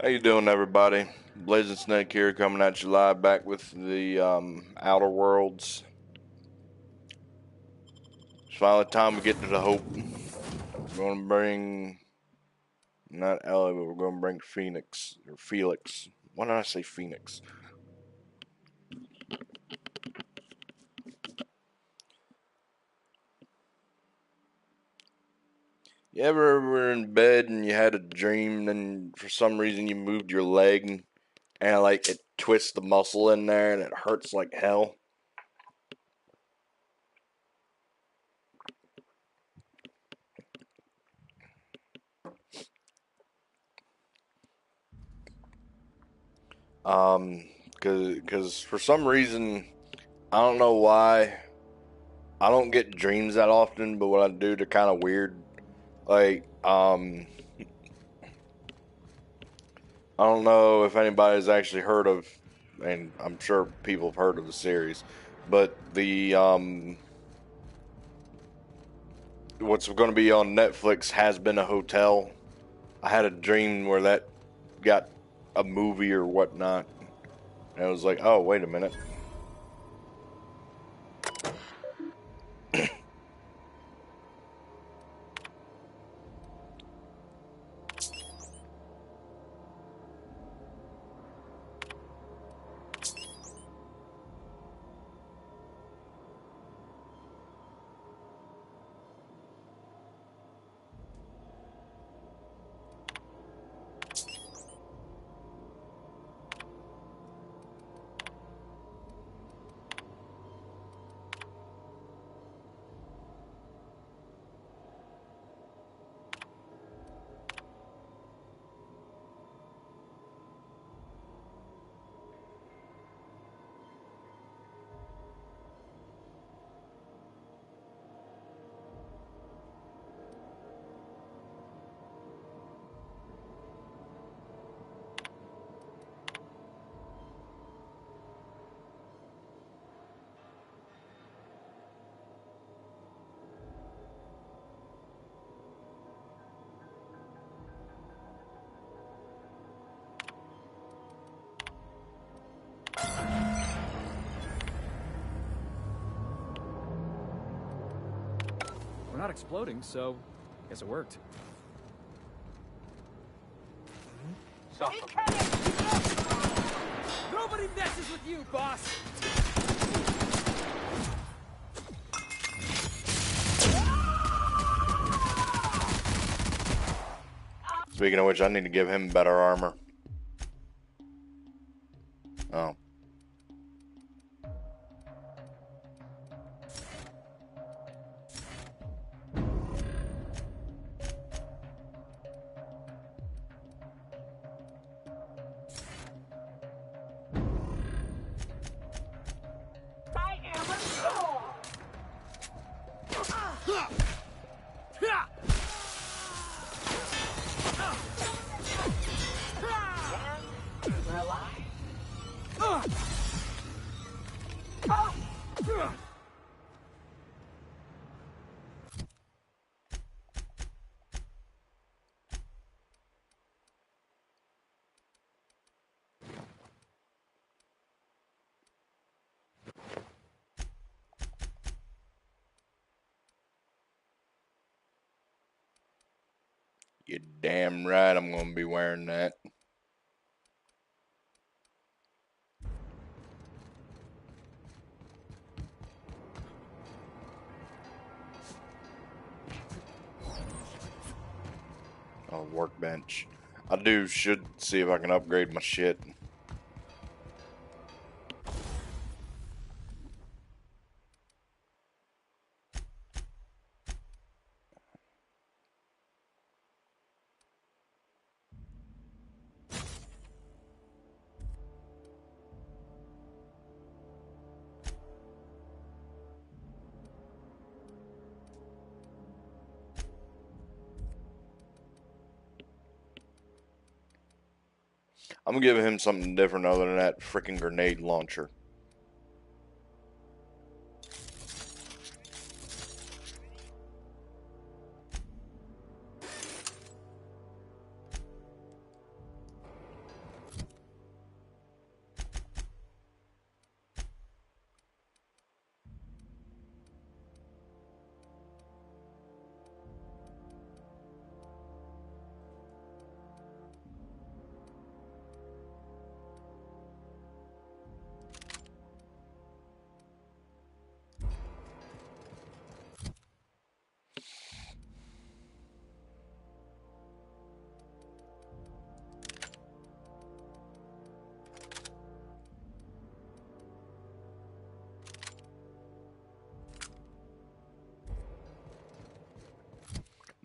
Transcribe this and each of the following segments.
How you doing, everybody? Blazing Snake here, coming at you live, back with the Outer Worlds. It's finally time to get to the Hope. We're going to bring, not Ellie, but we're going to bring Phoenix, or Felix. Why did I say Phoenix? You ever were in bed and you had a dream, and for some reason you moved your leg, and like it twists the muscle in there, and it hurts like hell? Cause for some reason, I don't know why, I don't get dreams that often, but when I do, they're kind of weird. Like, I don't know if anybody's actually heard of, and I'm sure people have heard of the series, but the, what's going to be on Netflix Has Been a Hotel. I had a dream where that got a movie or whatnot, and I was like, oh, wait a minute. We're not exploding, so I guess it worked. Nobody messes with you, boss! Speaking of which, I need to give him better armor. Oh. You're damn right I'm going to be wearing that. Oh, workbench. I should see if I can upgrade my shit. I'm gonna give him something different other than that freaking grenade launcher.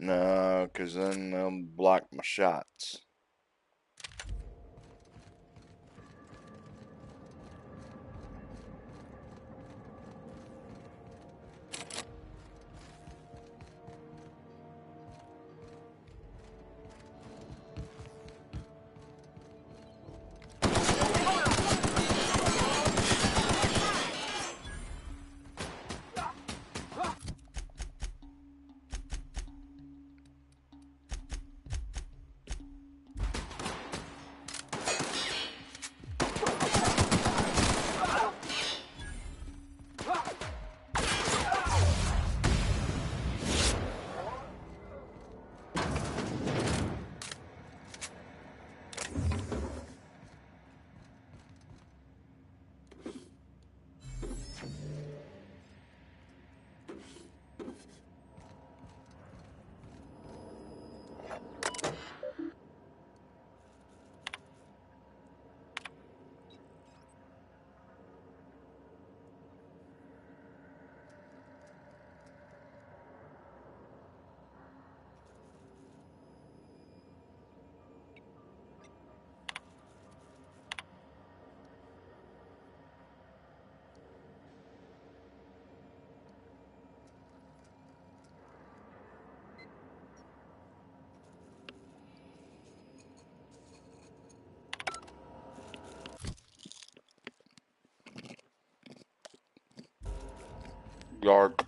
No, because then they'll block my shots. Dark.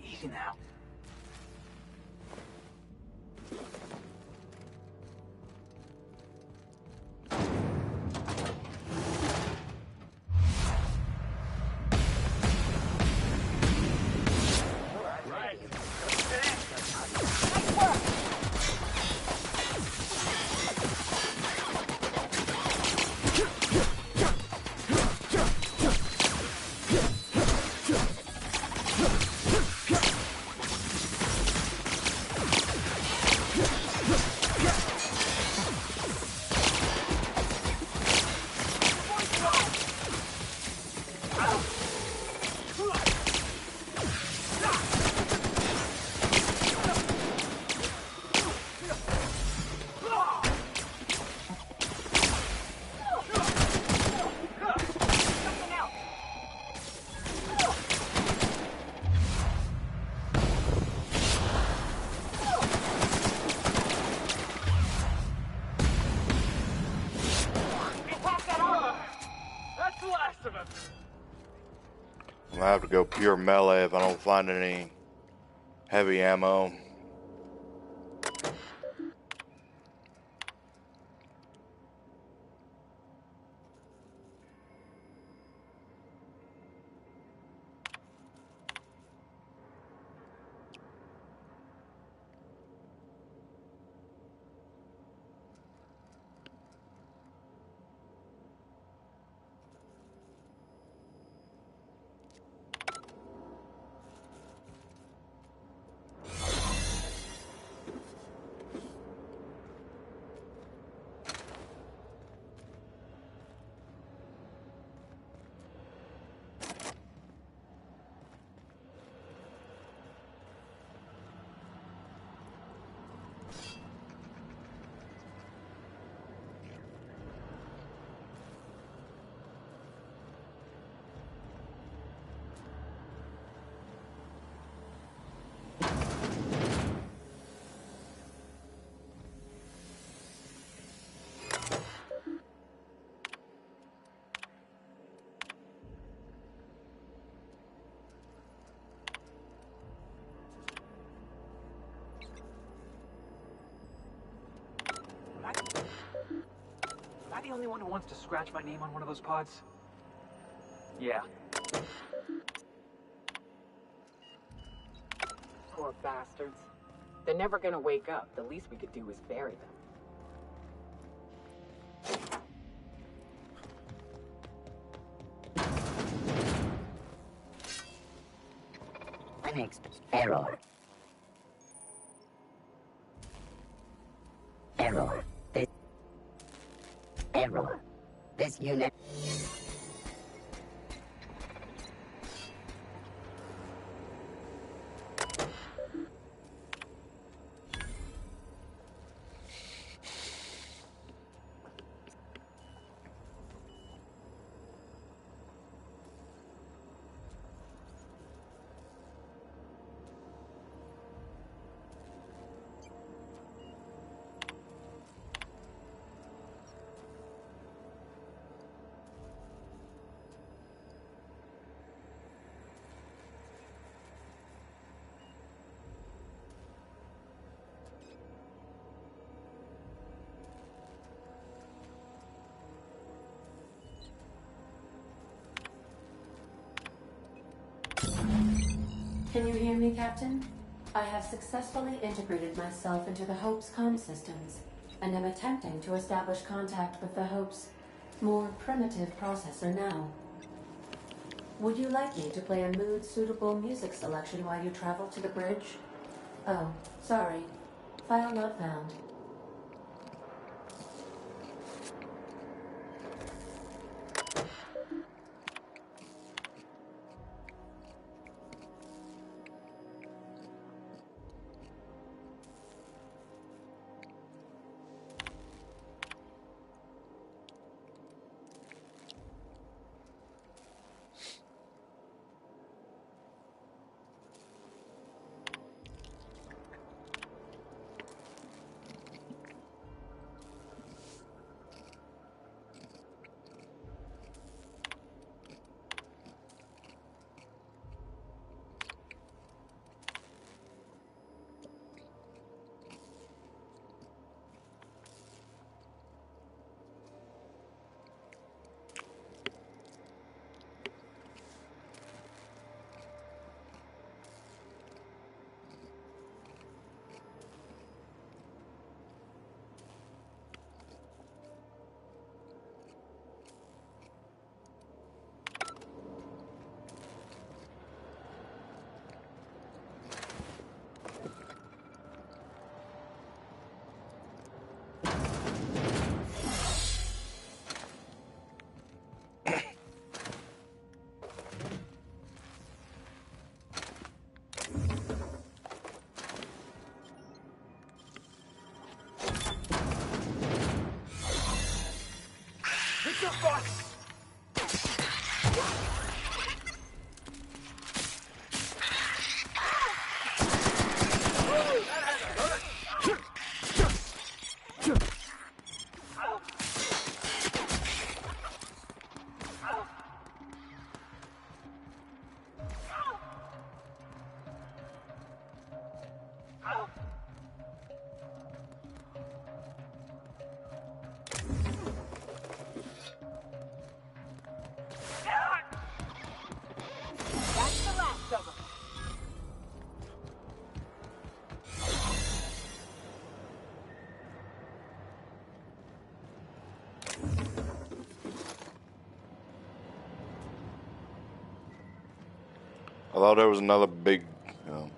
Easy now. I'm gonna have to go pure melee if I don't find any heavy ammo. Am I the only one who wants to scratch my name on one of those pods? Yeah. Poor bastards. They're never gonna wake up. The least we could do is bury them. Error. Error. Error. This unit. Can you hear me, Captain? I have successfully integrated myself into the Hope's comm systems, and am attempting to establish contact with the Hope's more primitive processor now. Would you like me to play a mood-suitable music selection while you travel to the bridge? Oh, sorry. File not found. It's up, boss! That's the last of them. I thought there was another big. Um,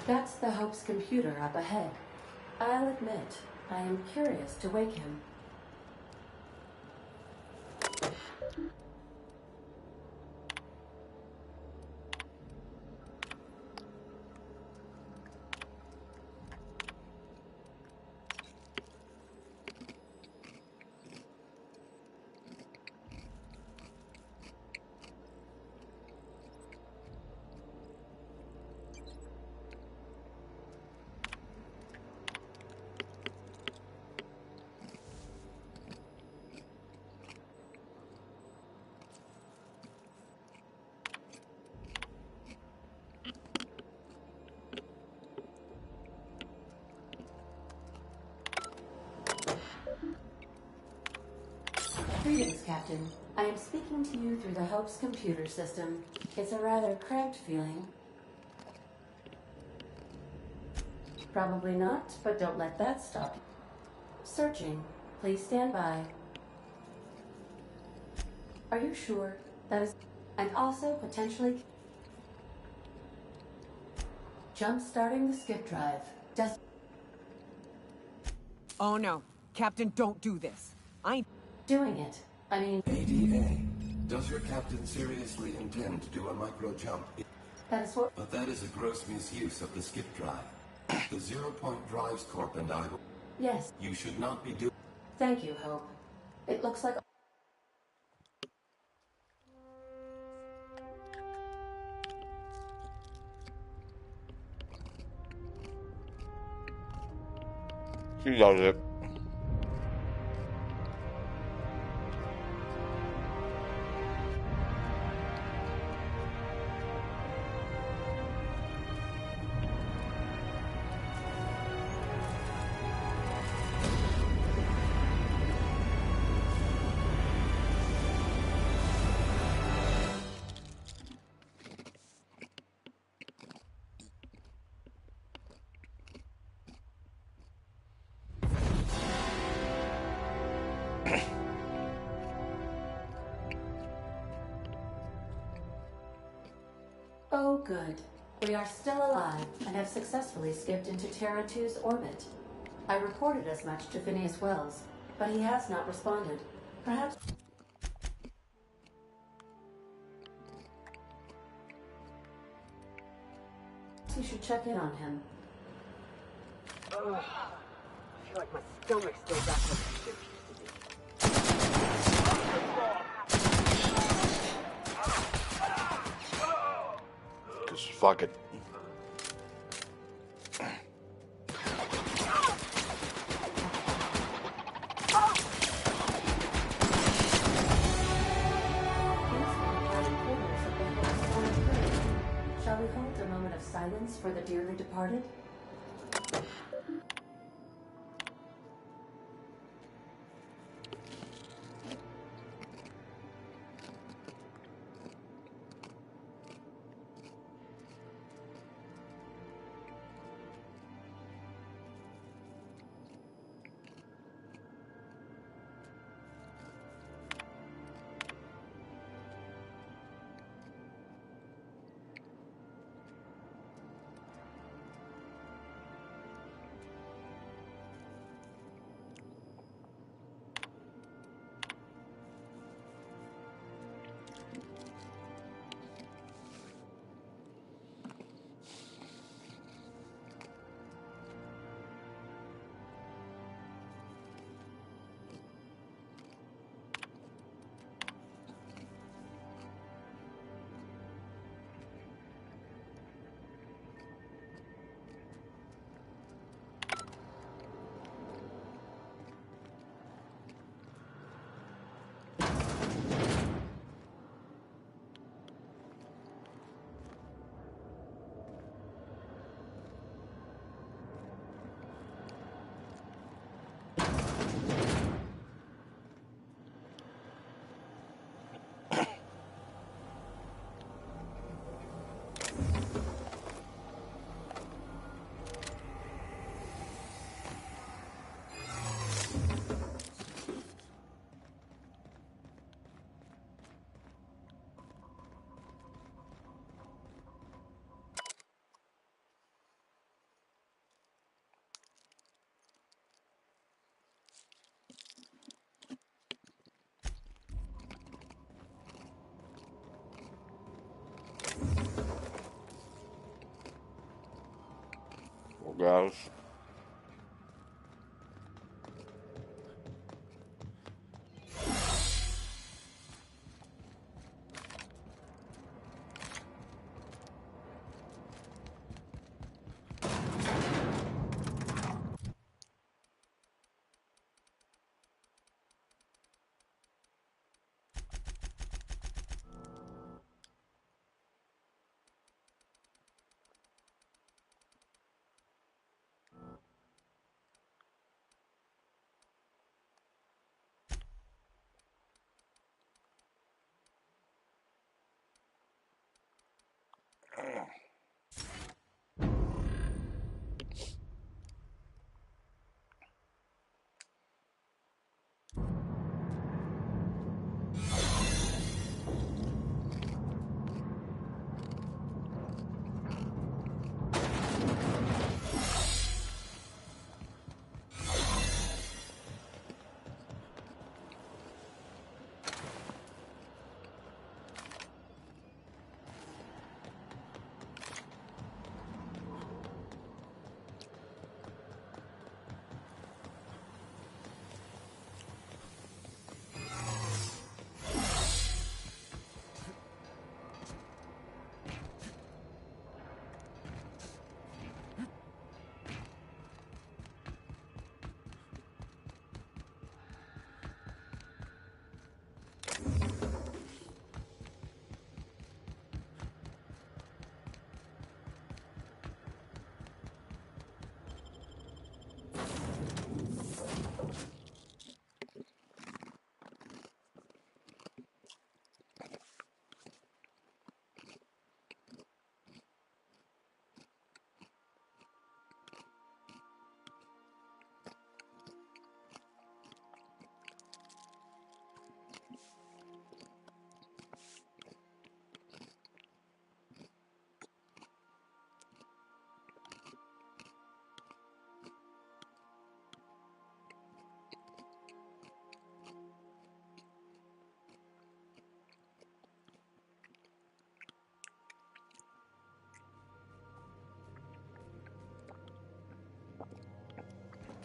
That's the Hope's computer up ahead. I'll admit, I am curious to wake him. Greetings, Captain. I am speaking to you through the Hope's computer system. It's a rather cramped feeling. Probably not, but don't let that stop you. Searching. Please stand by. Are you sure? That is... And also potentially... Jump-starting the skip drive. Just... Oh no. Captain, don't do this. I ain't doing it. I mean... ADA, does your captain seriously intend to do a micro jump? That is what... But that is a gross misuse of the skip drive. The Zero-Point Drives Corp and I will... Yes. You should not be doing... Thank you, Hope. It looks like... She does it. Oh, good. We are still alive and have successfully skipped into Terra 2's orbit. I reported as much to Phineas Wells, but he has not responded. Perhaps... you should check in on him. Ugh. I feel like my stomach's still back where it used to be. Just fuck it. Shall we hold a moment of silence for the dearly departed? Guys.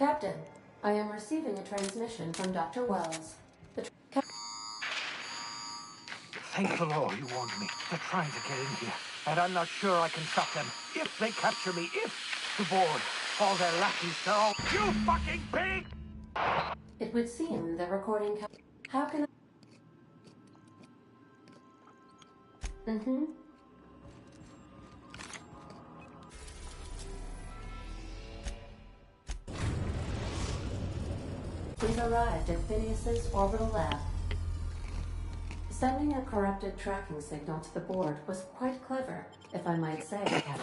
Captain, I am receiving a transmission from Dr. Wells. Thank the Lord you warned me. They're trying to get in here, and I'm not sure I can stop them. If they capture me, to board all their lackeys, they're all... You fucking pig! It would seem the recording... How can I... We've arrived at Phineas's orbital lab. Sending a corrupted tracking signal to the board was quite clever, if I might say, Captain.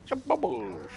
Some bubbles.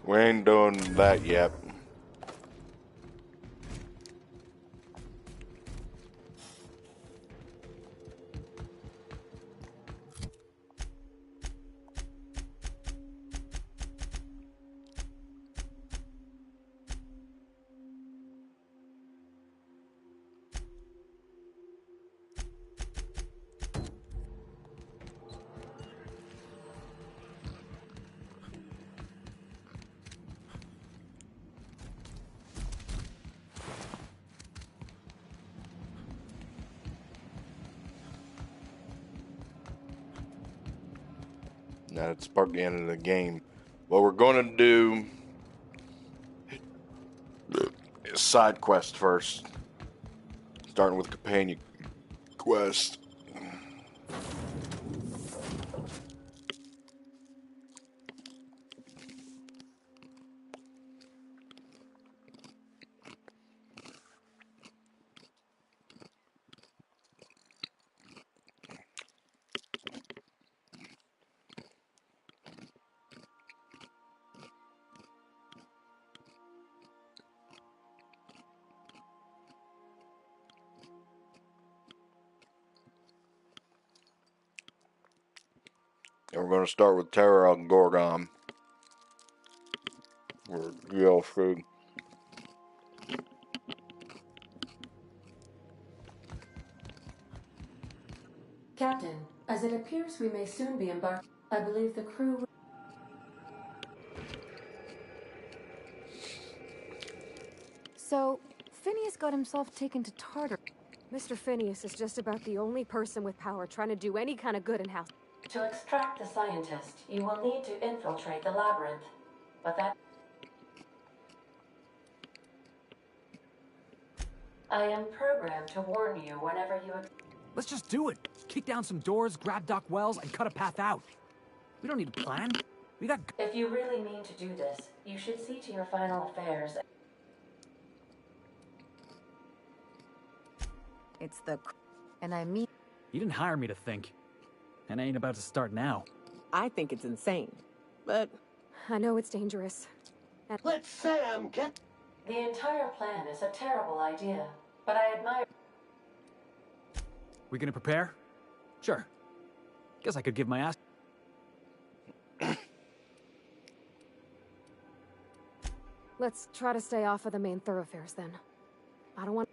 We ain't doing that yet. That's part of the end of the game. What we're going to do is side quest first. Starting with companion quest. And we're going to start with Terra Gorgon. Or Yellow Food. Captain, as it appears we may soon be embarked, I believe the crew... So, Phineas got himself taken to Tartar. Mr. Phineas is just about the only person with power trying to do any kind of good in house. To extract the scientist, you will need to infiltrate the labyrinth. But that... I am programmed to warn you whenever you... Let's just do it. Kick down some doors, grab Doc Wells, and cut a path out. We don't need a plan. We got... If you really mean to do this, you should see to your final affairs. It's the... And I mean... You didn't hire me to think. And I ain't about to start now. I think it's insane. But I know it's dangerous. Let Sam get... The entire plan is a terrible idea, but I admire... We gonna prepare? Sure. Guess I could give my ass... Let's try to stay off of the main thoroughfares then. I don't want...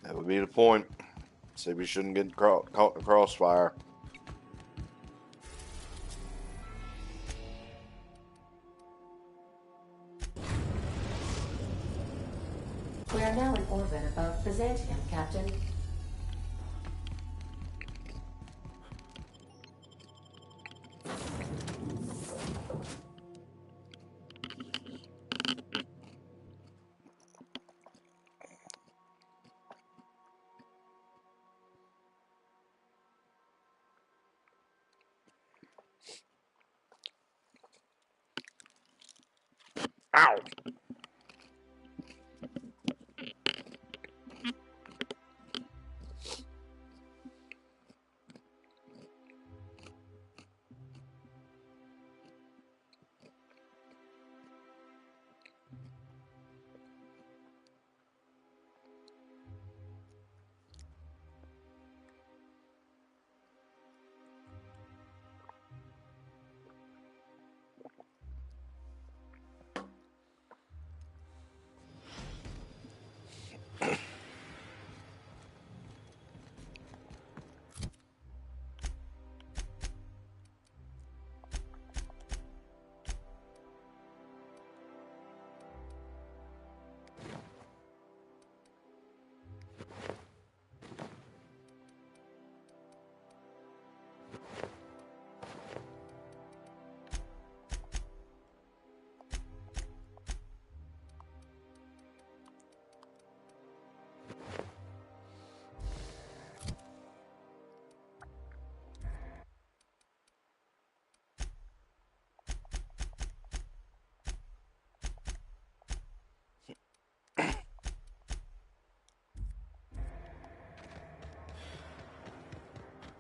That would be the point. Say we shouldn't get caught in the crossfire. We are now in orbit above Byzantium, Captain. Ow!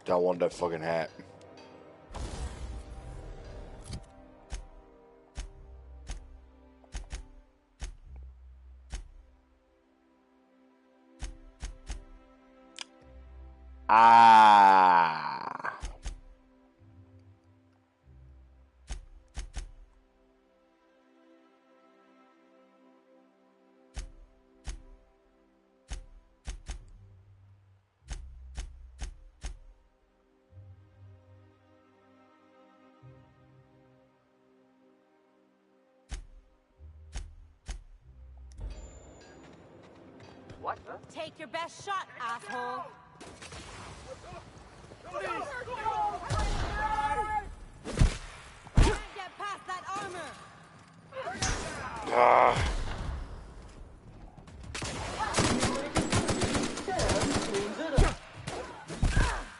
Don't want that fucking hat. Ah. Take your best shot, asshole. Get past that armor. Ah.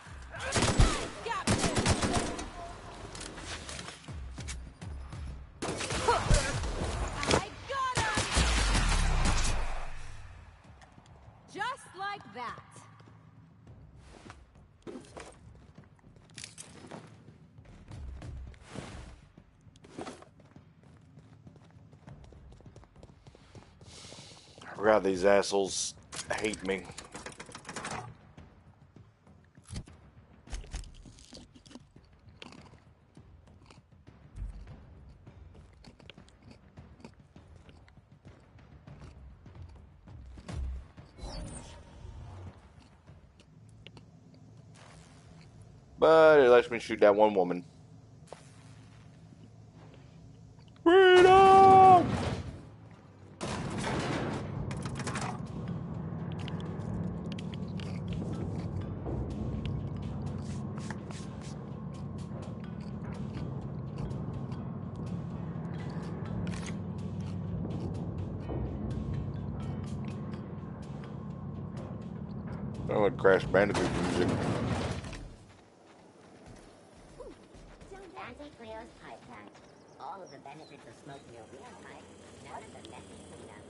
I got him. Just like that. I forgot these assholes hate me. But it lets me shoot that one woman. Freedom! I would Crash Bandicoot music. Dante Cleo's pipe tank. All of the benefits of smoking your real pipe. None of the messy cleanup.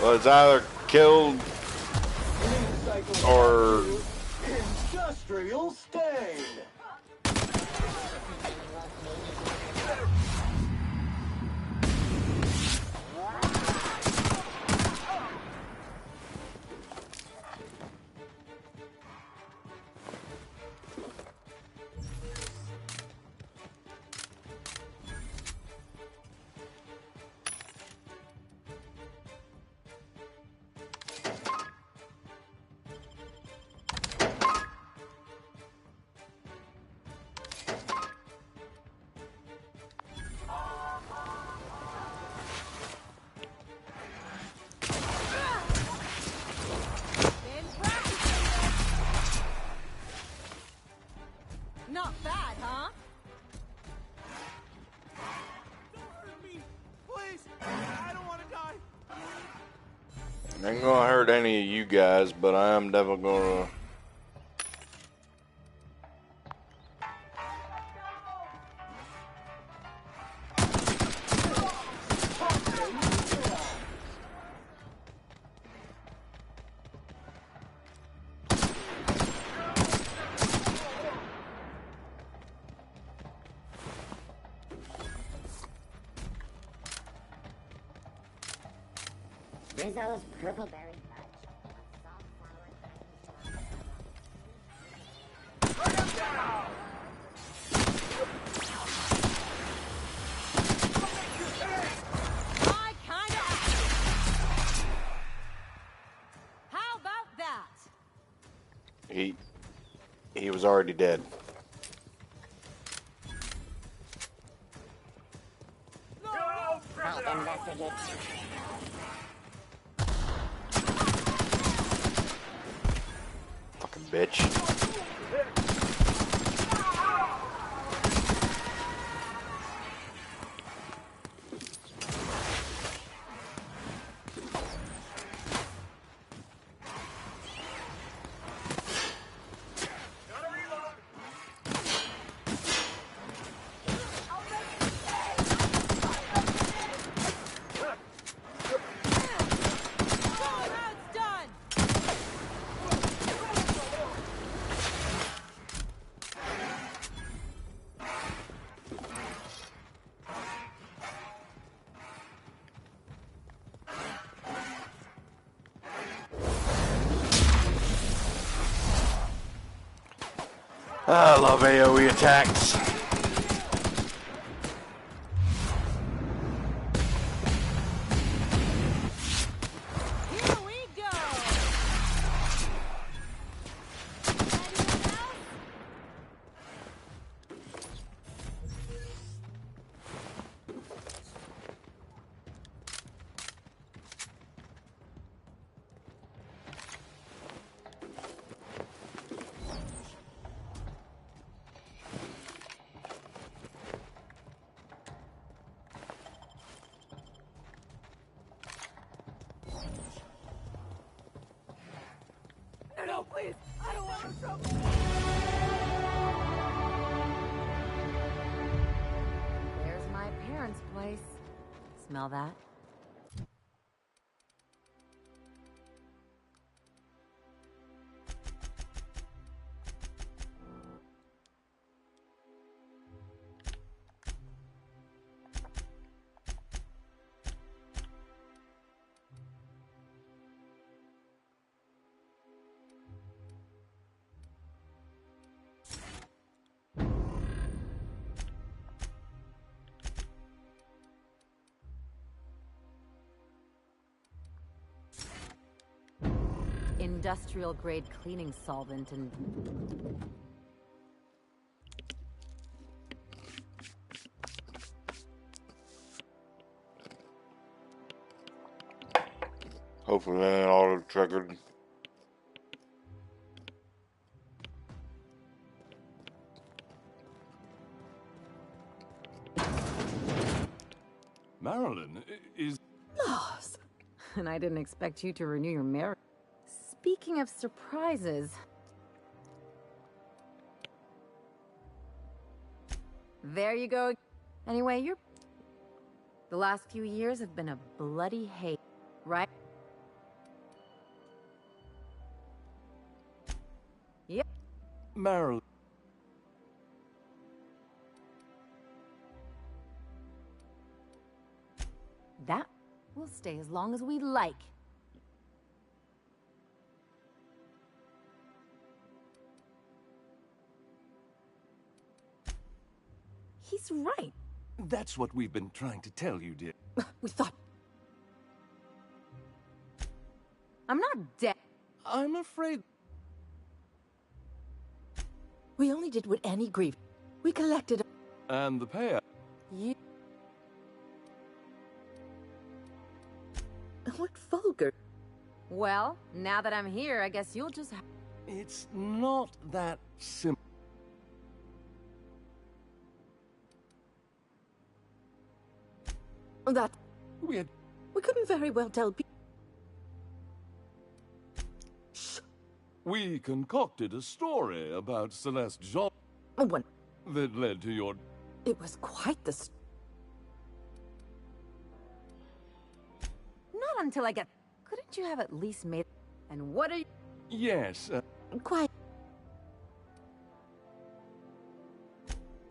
Well, it's either killed or Industrial stain. Not bad, huh? Don't hurt me, please. I don't want to die. I ain't gonna hurt any of you guys, but I am definitely gonna. Rizzo's purple berry fudge. A soft sour I kinda How about that? He was already dead. I'll investigate. Fucking bitch. I love AoE attacks. Here we go. please! I don't want no trouble! There's my parents' place. Smell that? Industrial grade cleaning solvent and... Hopefully that ain't auto triggered. Marilyn is... Lost. And I didn't expect you to renew your marriage. Speaking of surprises... There you go. Anyway, you're... The last few years have been a bloody hate, right? Yep. Marilyn. That will stay as long as we like. He's right. That's what we've been trying to tell you, dear. We thought... I'm not dead. I'm afraid... We only did what Annie grieved. We collected... And the payout... You... What vulgar... Well, now that I'm here, I guess you'll just... It's not that simple. That... We couldn't very well tell people... Shh. We concocted a story about Celeste Jean... One... that led to your... It was quite the... Not until I get... Couldn't you have at least made... And what are you... Yes, Quite...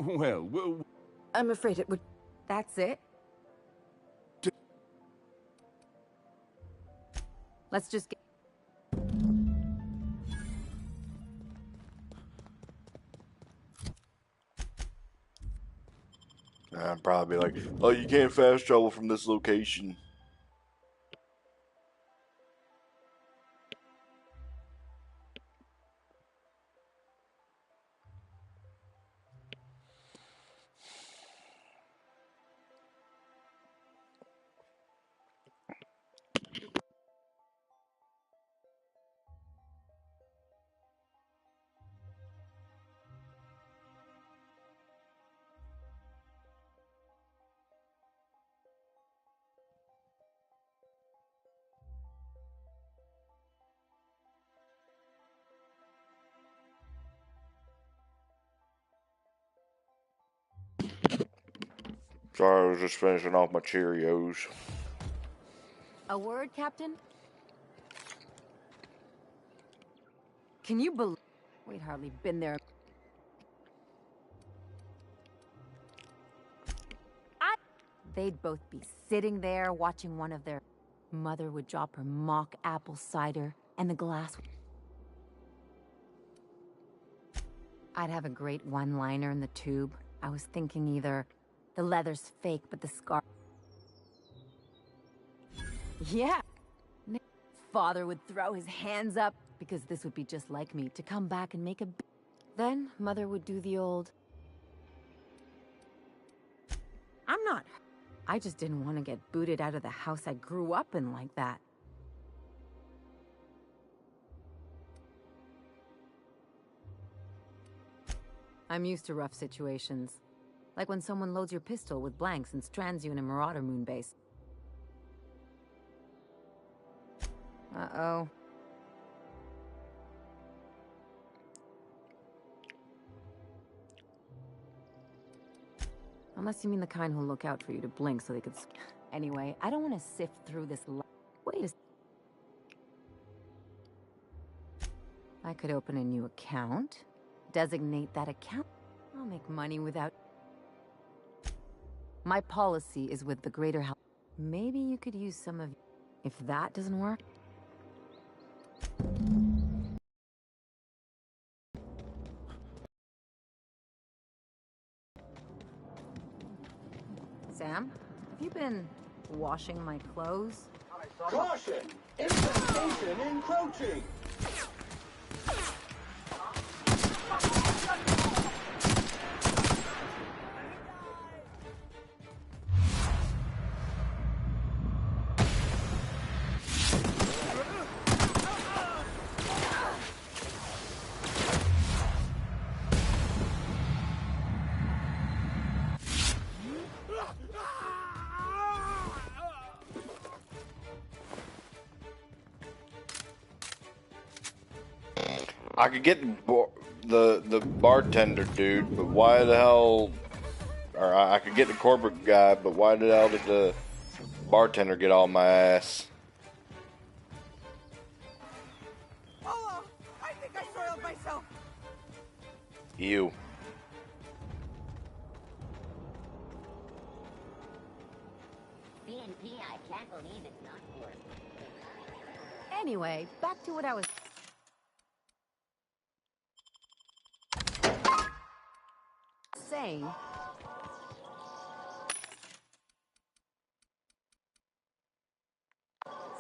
Well... I'm afraid it would... That's it? Let's just get... I'd probably be like, oh, you can't fast travel from this location. Sorry, I was just finishing off my Cheerios. A word, Captain? Can you believe... We'd hardly been there... They'd both be sitting there watching one of their... Mother would drop her mock apple cider, and the glass... I'd have a great one-liner in the tube. I was thinking either... The leather's fake, but the scar... Yeah! Father would throw his hands up, because this would be just like me, to come back and make a... Then, Mother would do the old... I'm not... I just didn't want to get booted out of the house I grew up in like that. I'm used to rough situations. Like when someone loads your pistol with blanks and strands you in a Marauder moon base. Uh-oh. Unless you mean the kind who'll look out for you to blink so they could... Anyway, I don't want to sift through this... Wait a... I could open a new account, designate that account. I'll make money without... My policy is with the greater health. Maybe you could use some of... If that doesn't work... Sam, have you been washing my clothes? Caution! Infestation encroaching! I could get the bartender dude, but why the hell? Or I could get the corporate guy, but why the hell did the bartender get all my ass? Oh, I think I soiled myself. You. BNP, I can't believe it's not working. Anyway, back to what I was... saying.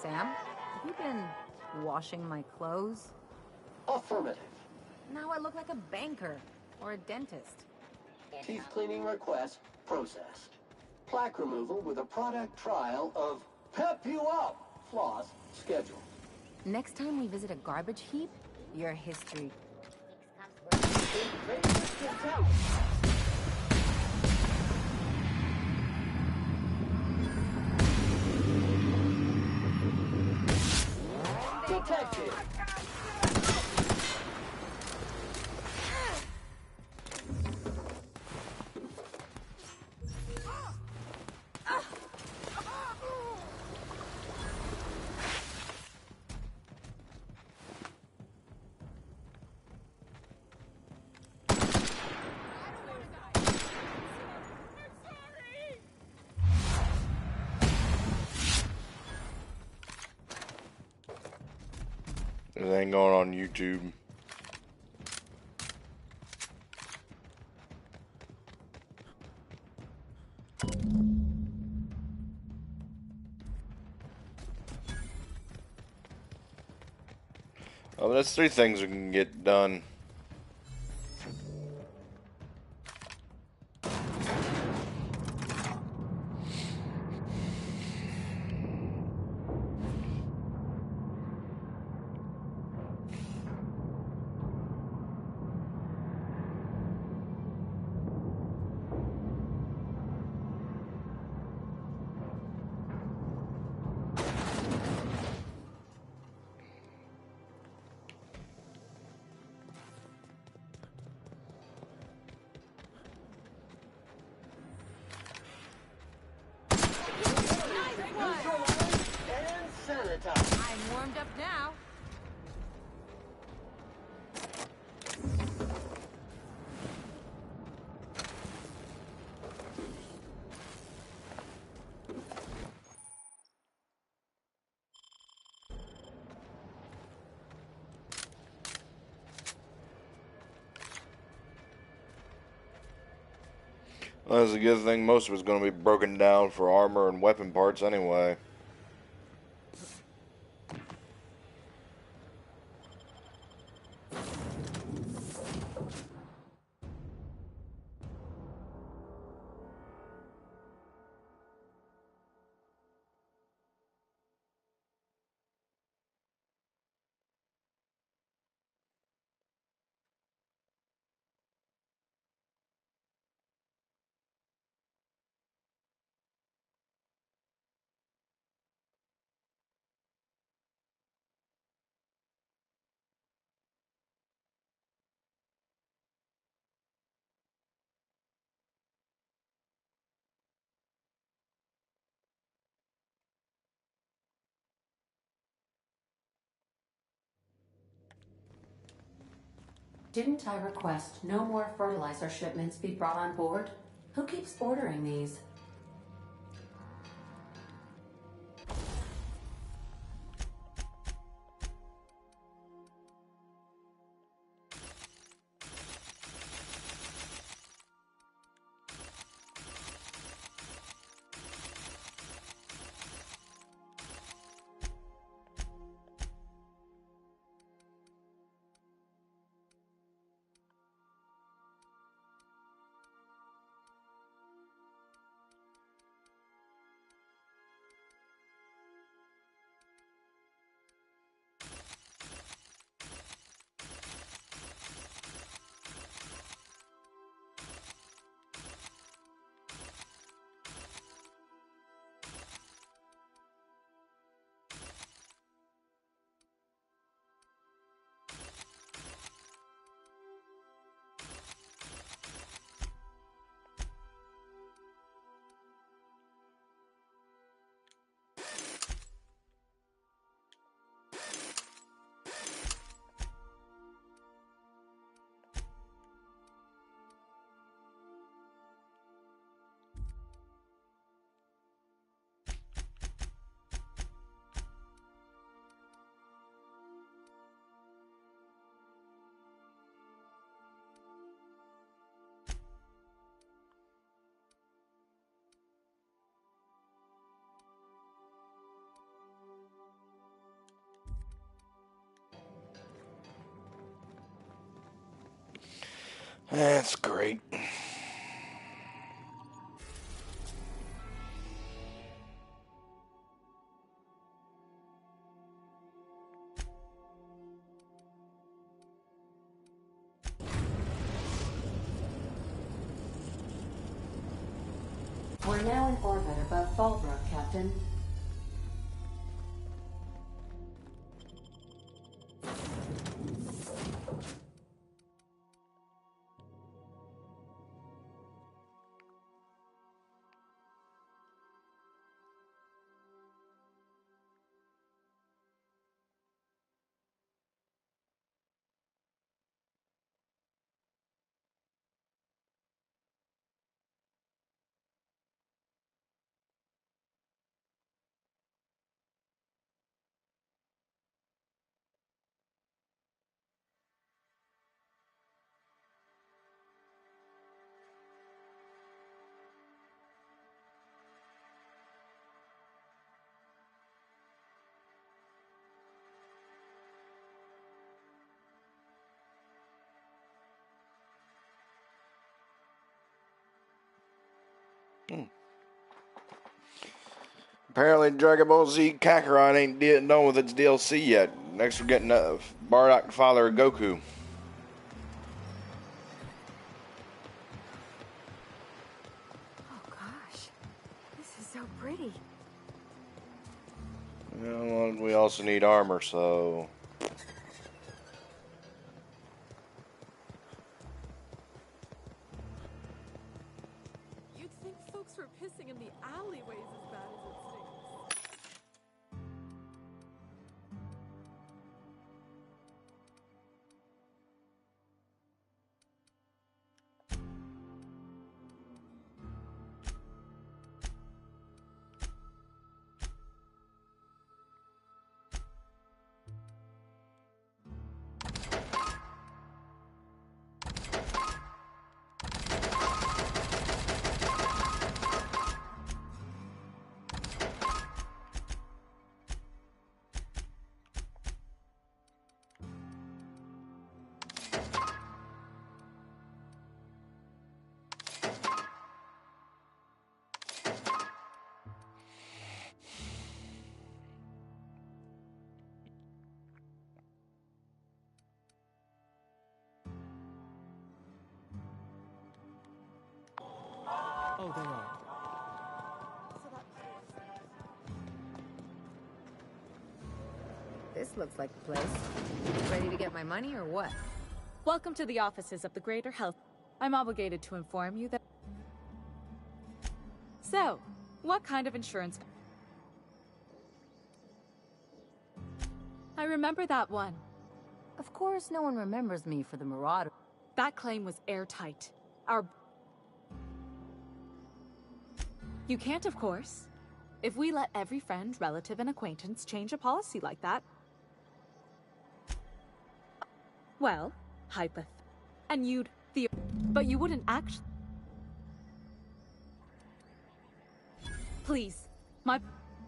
Sam, have you been washing my clothes? Affirmative. Now I look like a banker or a dentist. Teeth cleaning request processed. Plaque removal with a product trial of Pep You Up floss scheduled. Next time we visit a garbage heap, your history. Detected. This ain't going on YouTube. Oh, that's 3 things we can get done. I'm warmed up now. Well, that's a good thing most of it's going to be broken down for armor and weapon parts anyway. Didn't I request no more fertilizer shipments be brought on board? Who keeps ordering these? That's great. We're now in orbit above Fallbrook, Captain. Apparently, Dragon Ball Z Kakarot ain't done with its DLC yet. Next, we're getting Bardock, father of Goku. Oh gosh, this is so pretty. Well, we also need armor, so. You'd think folks were pissing in the alleyways as bad as it stinks. Oh, they are. This looks like the place. Ready to get my money or what? Welcome to the offices of the Greater Health. I'm obligated to inform you that... So, what kind of insurance... I remember that one. Of course, no one remembers me for the Marauder. That claim was airtight. You can't, of course. If we let every friend, relative, and acquaintance change a policy like that... Well, and you'd... But you wouldn't actually... Please.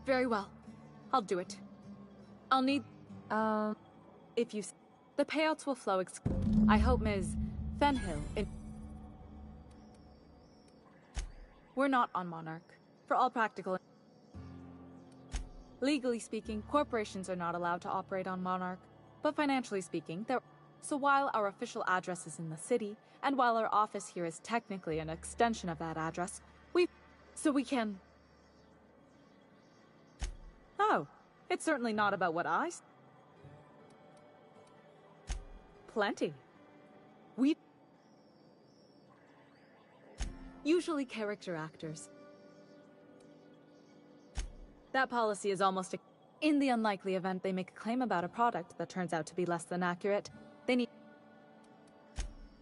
Very well. I'll do it. I'll need... If you... The payouts will flow I hope Ms. Fenhill We're not on Monarch. For all practical... Legally speaking, corporations are not allowed to operate on Monarch. But financially speaking, they're... So while our official address is in the city, and while our office here is technically an extension of that address, we can... Oh, it's certainly not about what I... Plenty. We... Usually character actors. That policy is almost a... In the unlikely event they make a claim about a product that turns out to be less than accurate, they need...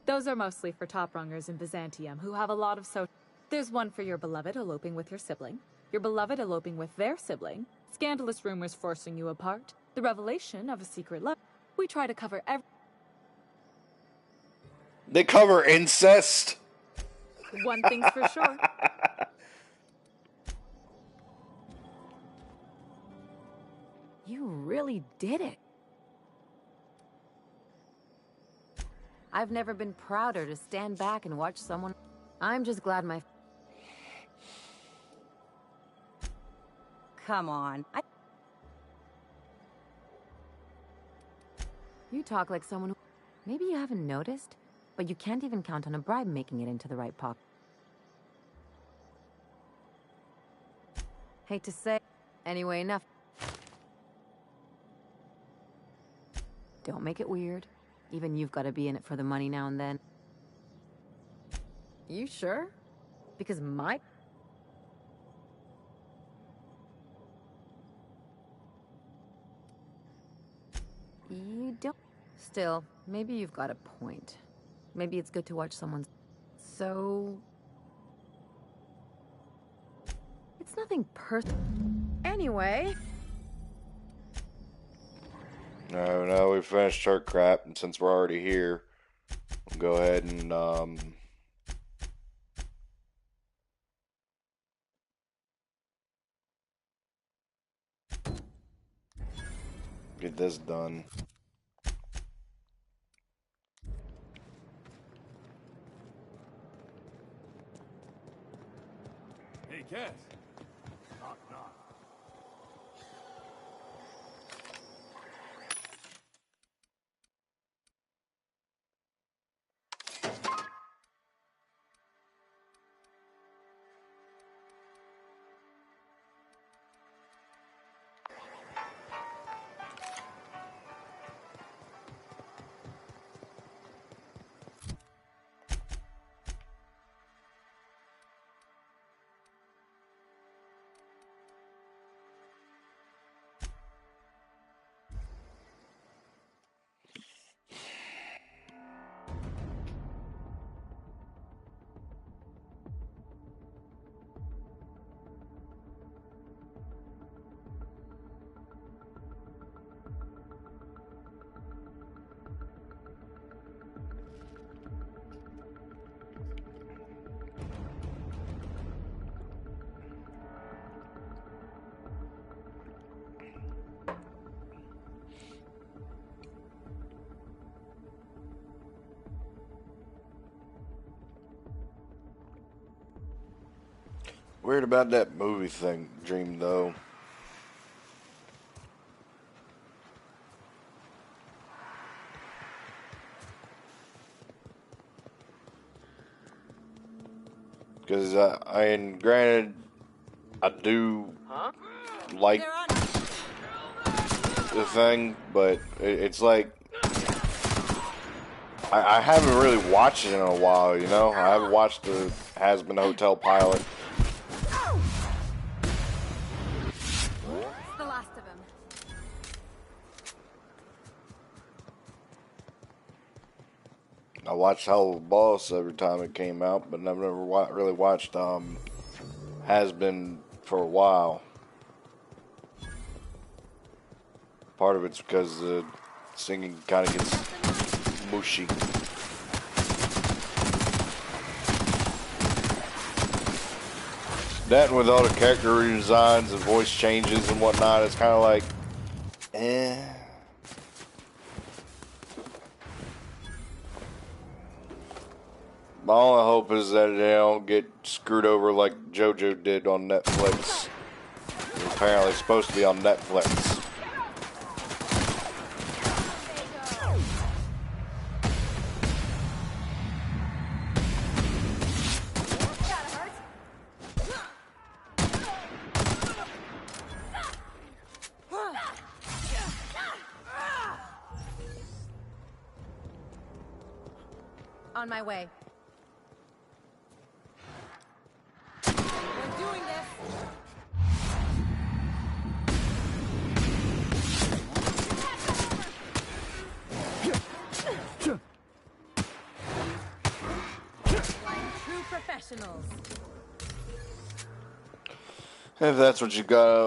Those are mostly for top-rungers in Byzantium who have a lot of There's one for your beloved eloping with your sibling, your beloved eloping with their sibling, scandalous rumors forcing you apart, the revelation of a secret love. We try to cover every... They cover incest? One thing's for sure. You really did it. I've never been prouder to stand back and watch someone... I'm just glad my... Come on. You talk like someone who... Maybe you haven't noticed, but you can't even count on a bribe making it into the right pocket. Hate to say... Anyway, enough. Don't make it weird. Even you've got to be in it for the money now and then. You sure? Because my... You don't... Still, maybe you've got a point. Maybe it's good to watch someone's... So... It's nothing personal. Anyway... No, we finished her crap, and since we're already here, we'll go ahead and, get this done. Hey, Cass. Knock, knock. Weird about that movie thing, dream, though. Because, granted, I do like the thing, but it's like, I haven't really watched it in a while, you know? I haven't watched the Has-Been Hotel pilot. I watched Hell of a Boss every time it came out, but I've never really watched Has Been for a while. Part of it's because the singing kind of gets mushy. That and with all the character redesigns and voice changes and whatnot, it's kind of like, eh. My only hope is that they don't get screwed over like JoJo did on Netflix. It's apparently supposed to be on Netflix. On my way. We're doing this. Like true professionals. If that's what you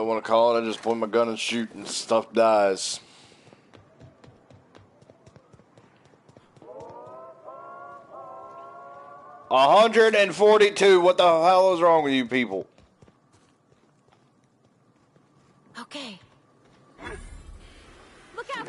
want to call it, I just point my gun and shoot and stuff dies. $142. What the hell is wrong with you people? Okay. Look out!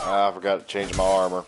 I forgot to change my armor.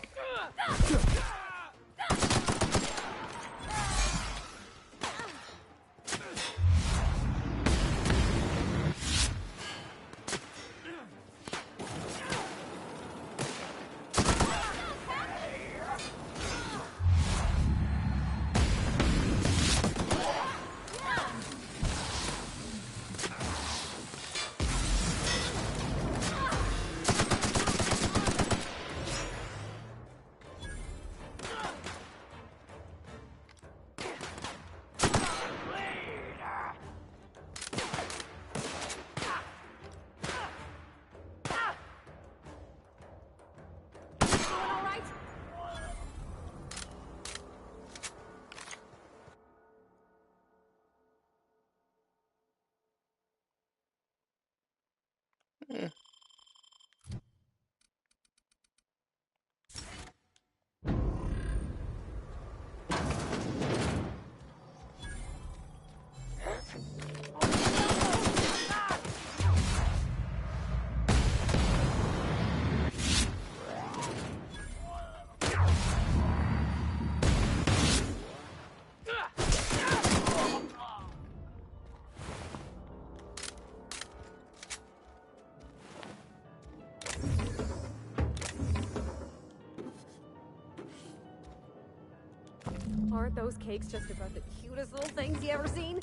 Aren't those cakes just about the cutest little things you ever seen?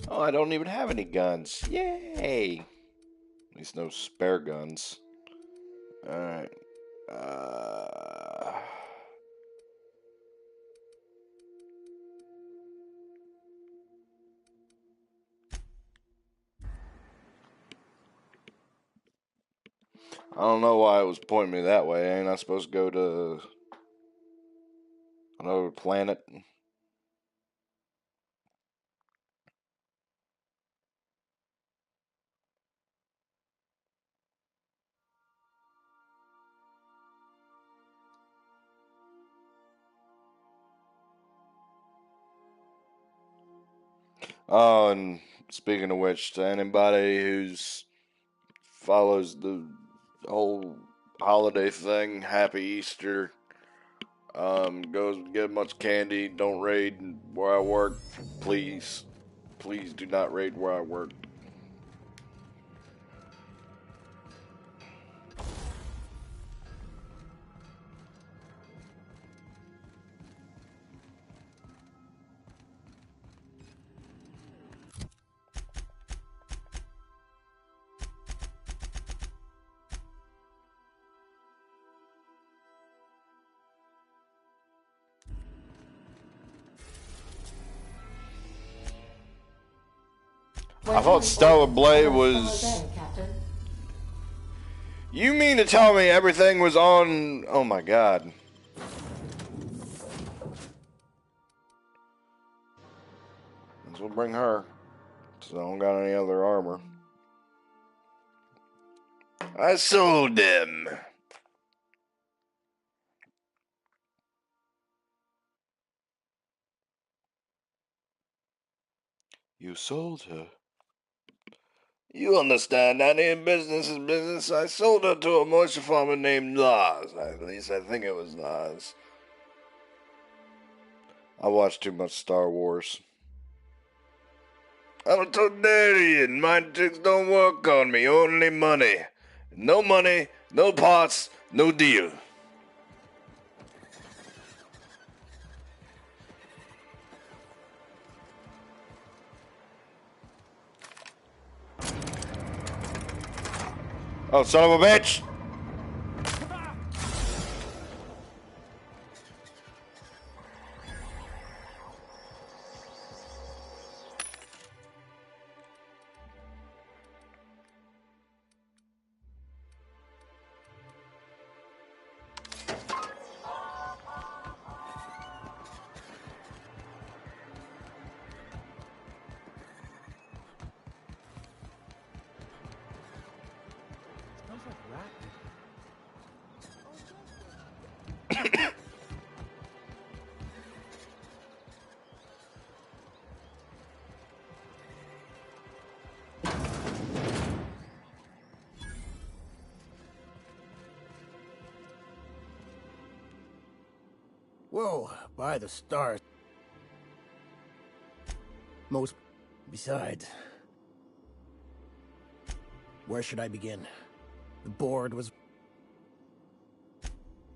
Oh, I don't even have any guns. Yay! At least no spare guns. Alright. I don't know why it was pointing me that way. Ain't I supposed to go to another planet? Oh, and speaking of which, to anybody who's follows the whole holiday thing, Happy Easter. Goes get much candy. Don't raid where I work, please. Please do not raid where I work. I thought Stellar Blade was... You mean to tell me everything was on... Oh my god. This will bring her. So I don't got any other armor. I sold them. You sold her? You understand, any business is business. I sold her to a moisture farmer named Lars. At least I think it was Lars. I watched too much Star Wars. I'm a Todarian. Mind tricks don't work on me. Only money. No money, no parts, no deal. Oh, son of a bitch! Whoa, by the stars. Besides, where should I begin? The board was...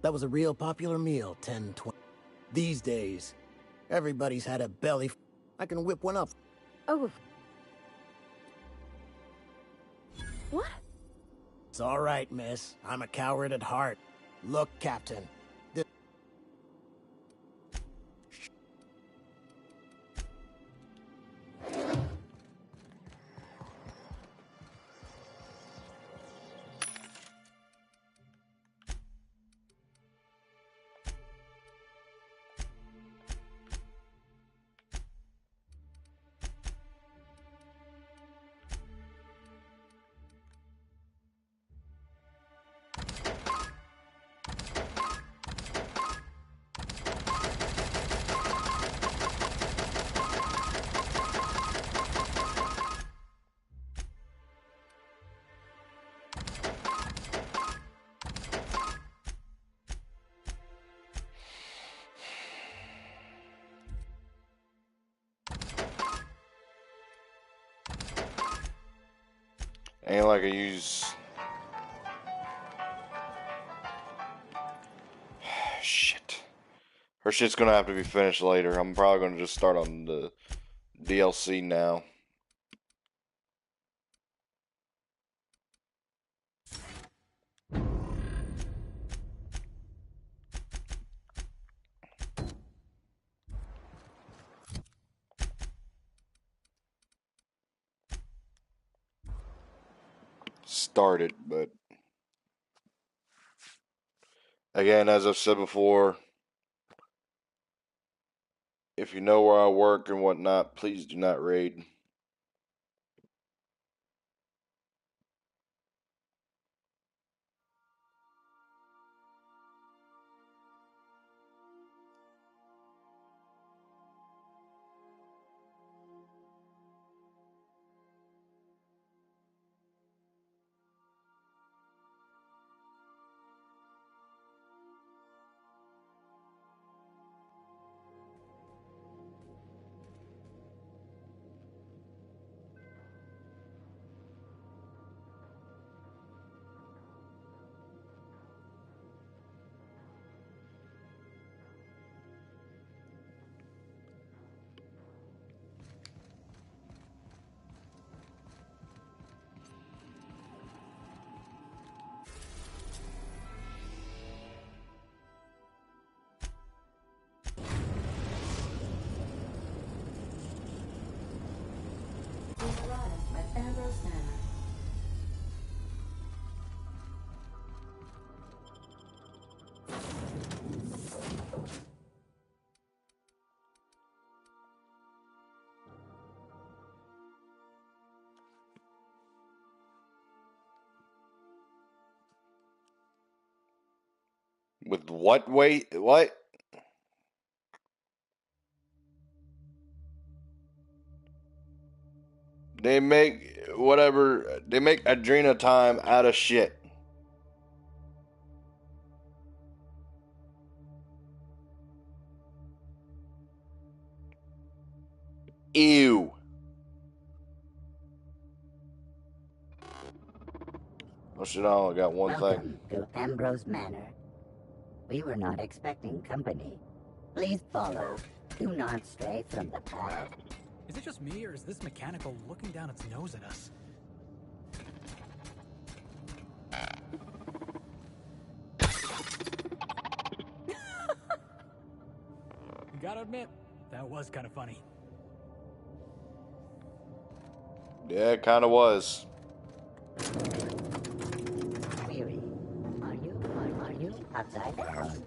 That was a real popular meal 10, 20... These days, everybody's had a belly... I can whip one up. Oh. What? It's all right, miss. I'm a coward at heart. Look, Captain. Ain't like I use... Shit. Her shit's gonna have to be finished later. I'm probably gonna just start on the DLC now. Started, but Again, as I've said before, if you know where I work and whatnot, please do not raid. We arrived at Ambrose Manor. With what weight? What? They make whatever. They make Adrena time out of shit. Ew. Oh shit, I only got one Welcome thing. to Ambrose Manor. We were not expecting company. Please follow. Do not stray from the path. Is it just me, or is this mechanical looking down its nose at us? You gotta admit, that was kind of funny. Yeah, it kind of was. Weary. Are you upside down?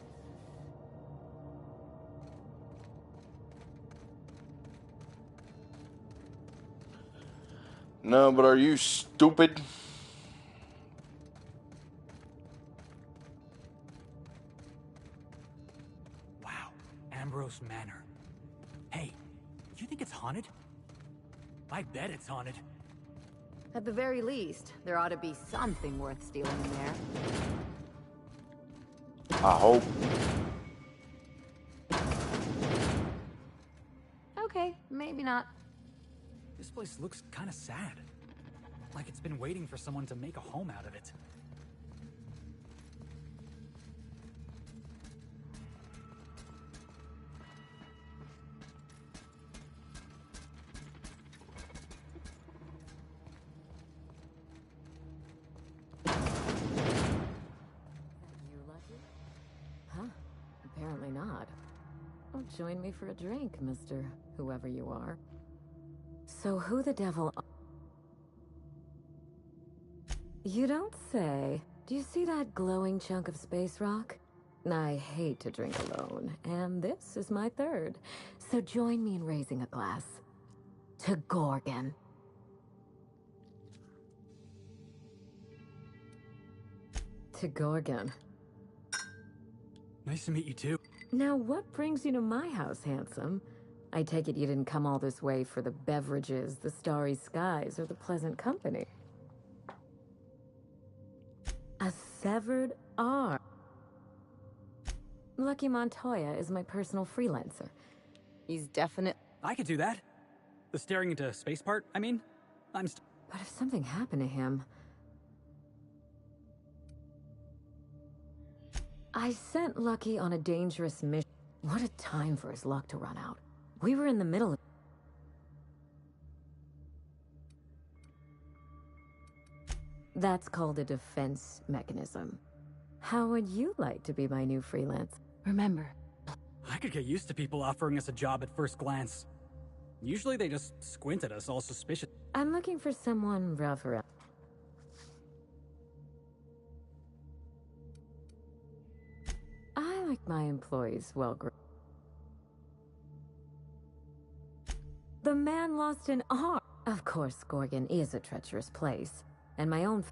No, but are you stupid? Wow, Ambrose Manor. Hey, do you think it's haunted? I bet it's haunted. At the very least, there ought to be something worth stealing in there. I hope. Okay, maybe not. This place looks kind of sad. Like it's been waiting for someone to make a home out of it. You lucky? Huh? Apparently not. Oh, join me for a drink, Mr. Whoever you are. So who the devil... You don't say. Do you see that glowing chunk of space rock? I hate to drink alone, and this is my third. So join me in raising a glass. To Gorgon. To Gorgon. Nice to meet you too. Now, what brings you to my house, handsome? I take it you didn't come all this way for the beverages, the starry skies, or the pleasant company. A severed arm. Lucky Montoya is my personal freelancer. He's definite. I could do that. The staring into space part, I mean. But if something happened to him... I sent Lucky on a dangerous mission. What a time for his luck to run out. We were in the middle of... That's called a defense mechanism. How would you like to be my new freelance? Remember... I could get used to people offering us a job at first glance. Usually they just squint at us all suspicious. I'm looking for someone rough around. like my employees well. The man lost an arm. Of course, Gorgon is a treacherous place, and my own.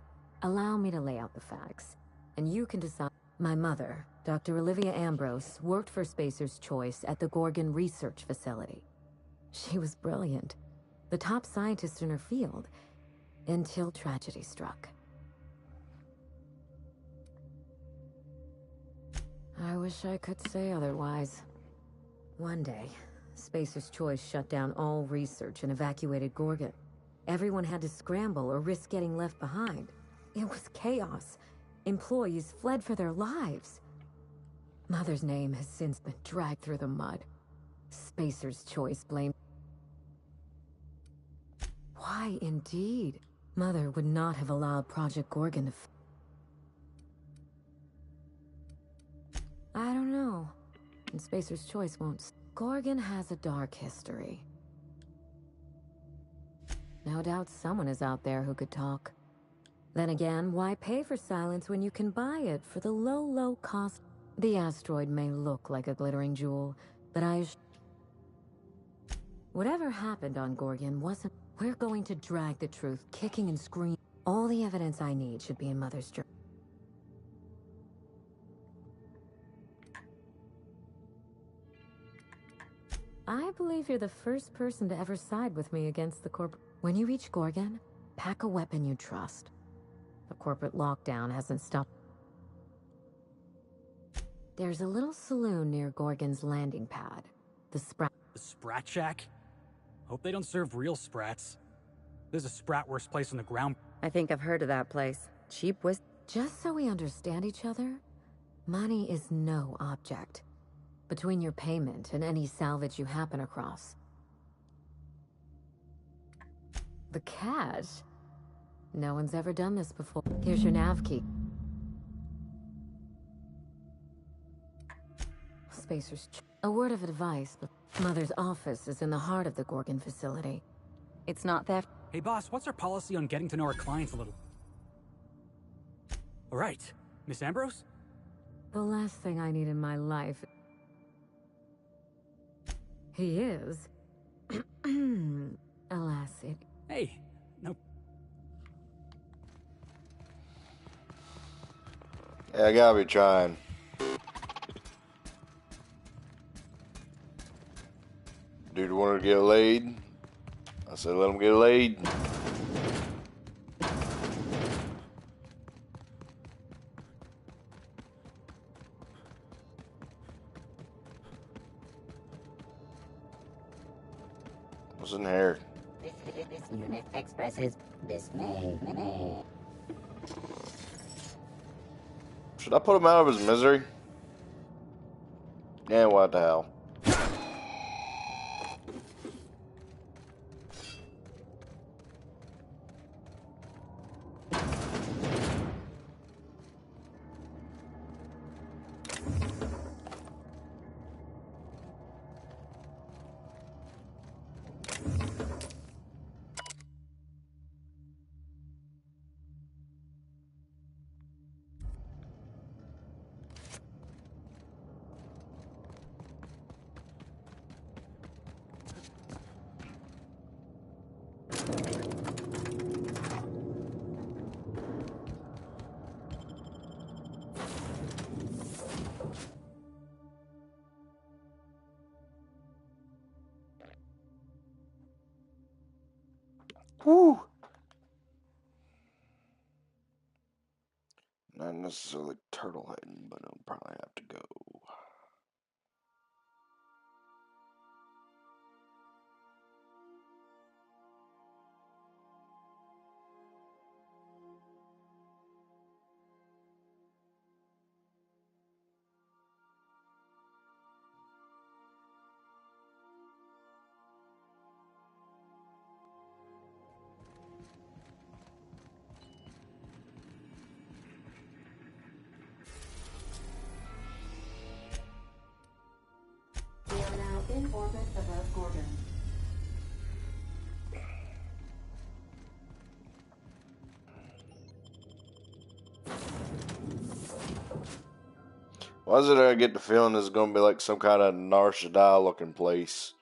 Allow me to lay out the facts, and you can decide. My mother, Dr. Olivia Ambrose, worked for Spacer's Choice at the Gorgon Research Facility. She was brilliant, the top scientist in her field, until tragedy struck. I wish I could say otherwise. One day, Spacer's Choice shut down all research and evacuated Gorgon. Everyone had to scramble or risk getting left behind. It was chaos. Employees fled for their lives. Mother's name has since been dragged through the mud. Spacer's Choice blamed. Why, indeed? Mother would not have allowed Project Gorgon to. I don't know. And Spacer's Choice won't. Gorgon has a dark history. No doubt someone is out there who could talk. Then again, why pay for silence when you can buy it for the low, low cost? The asteroid may look like a glittering jewel, but whatever happened on Gorgon wasn't. We're going to drag the truth, kicking and screaming. All the evidence I need should be in Mother's journal. I believe you're the first person to ever side with me against the corporate. When you reach Gorgon, pack a weapon you trust. The corporate lockdown hasn't stopped. There's a little saloon near Gorgon's landing pad. The Sprat. The Sprat Shack? Hope they don't serve real sprats. There's a sprat worst place on the ground. I think I've heard of that place. Cheap whiskey. Just so we understand each other, money is no object. Between your payment and any salvage you happen across. The cash? No one's ever done this before. Here's your nav key. Spacer's a word of advice, but Mother's office is in the heart of the Gorgon facility. It's not theft. Hey boss, what's our policy on getting to know our clients a little? All right, Miss Ambrose? The last thing I need in my life. He is. Alas, it. Hey, no. Yeah, I gotta be trying. Dude wanted to get laid. I said, let him get laid. What's in here? This unit expresses dismay. Should I put him out of his misery? Yeah, what the hell? Whew. Not necessarily turtle heading, but I'll probably have to go. We are now in orbit above Gorgon. Why is it I get the feeling it's going to be like some kind of Nar Shaddaa looking place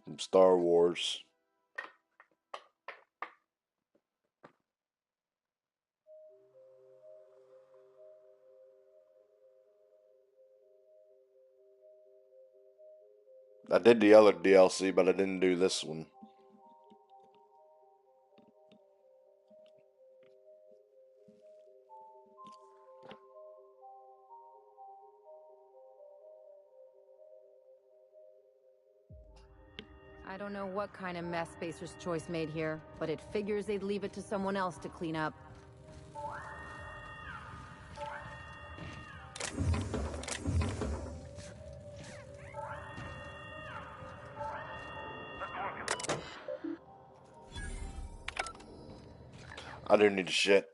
from Star Wars? I did the other DLC, but I didn't do this one. I don't know what kind of mess Spacer's Choice made here, but it figures they'd leave it to someone else to clean up. I do need to shit.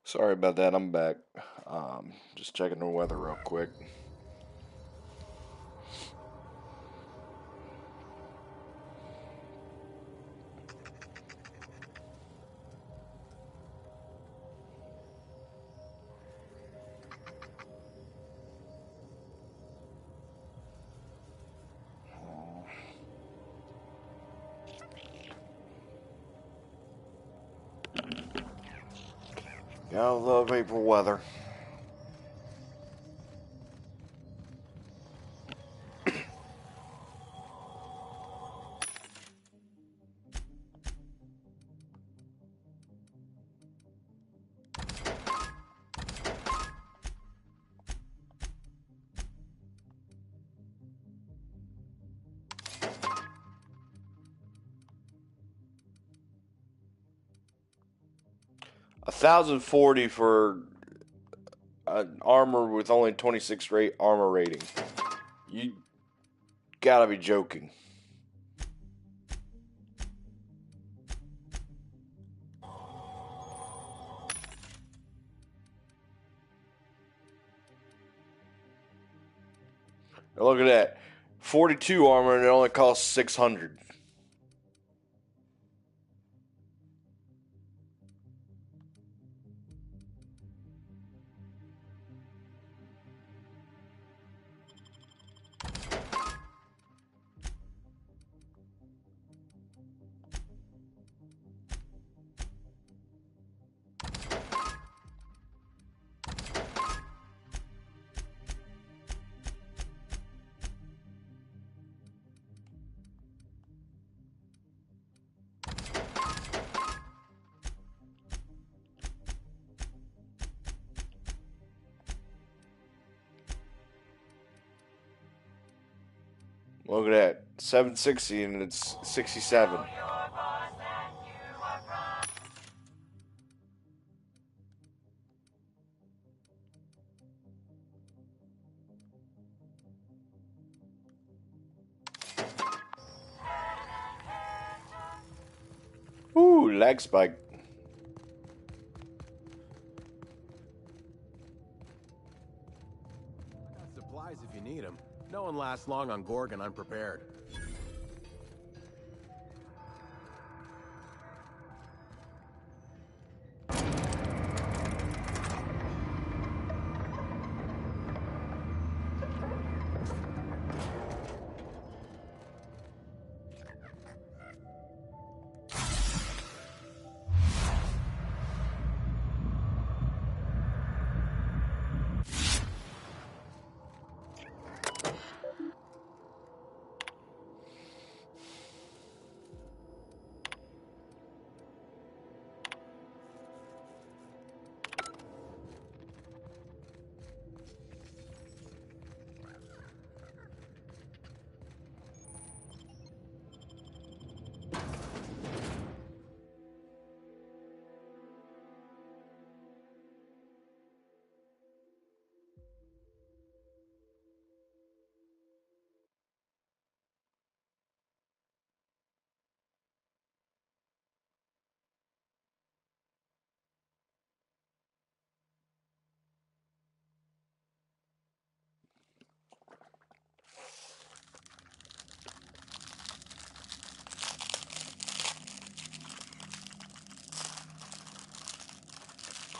Sorry about that, I'm back. Just checking the weather real quick. Gotta love April weather. $1,040 for an armor with only 26 rate armor rating. You gotta be joking. Now look at that. 42 armor and it only costs 600. Look at that. 760 and it's 67. Ooh, lag spike. I got supplies if you need them. No one lasts long on Gorgon unprepared.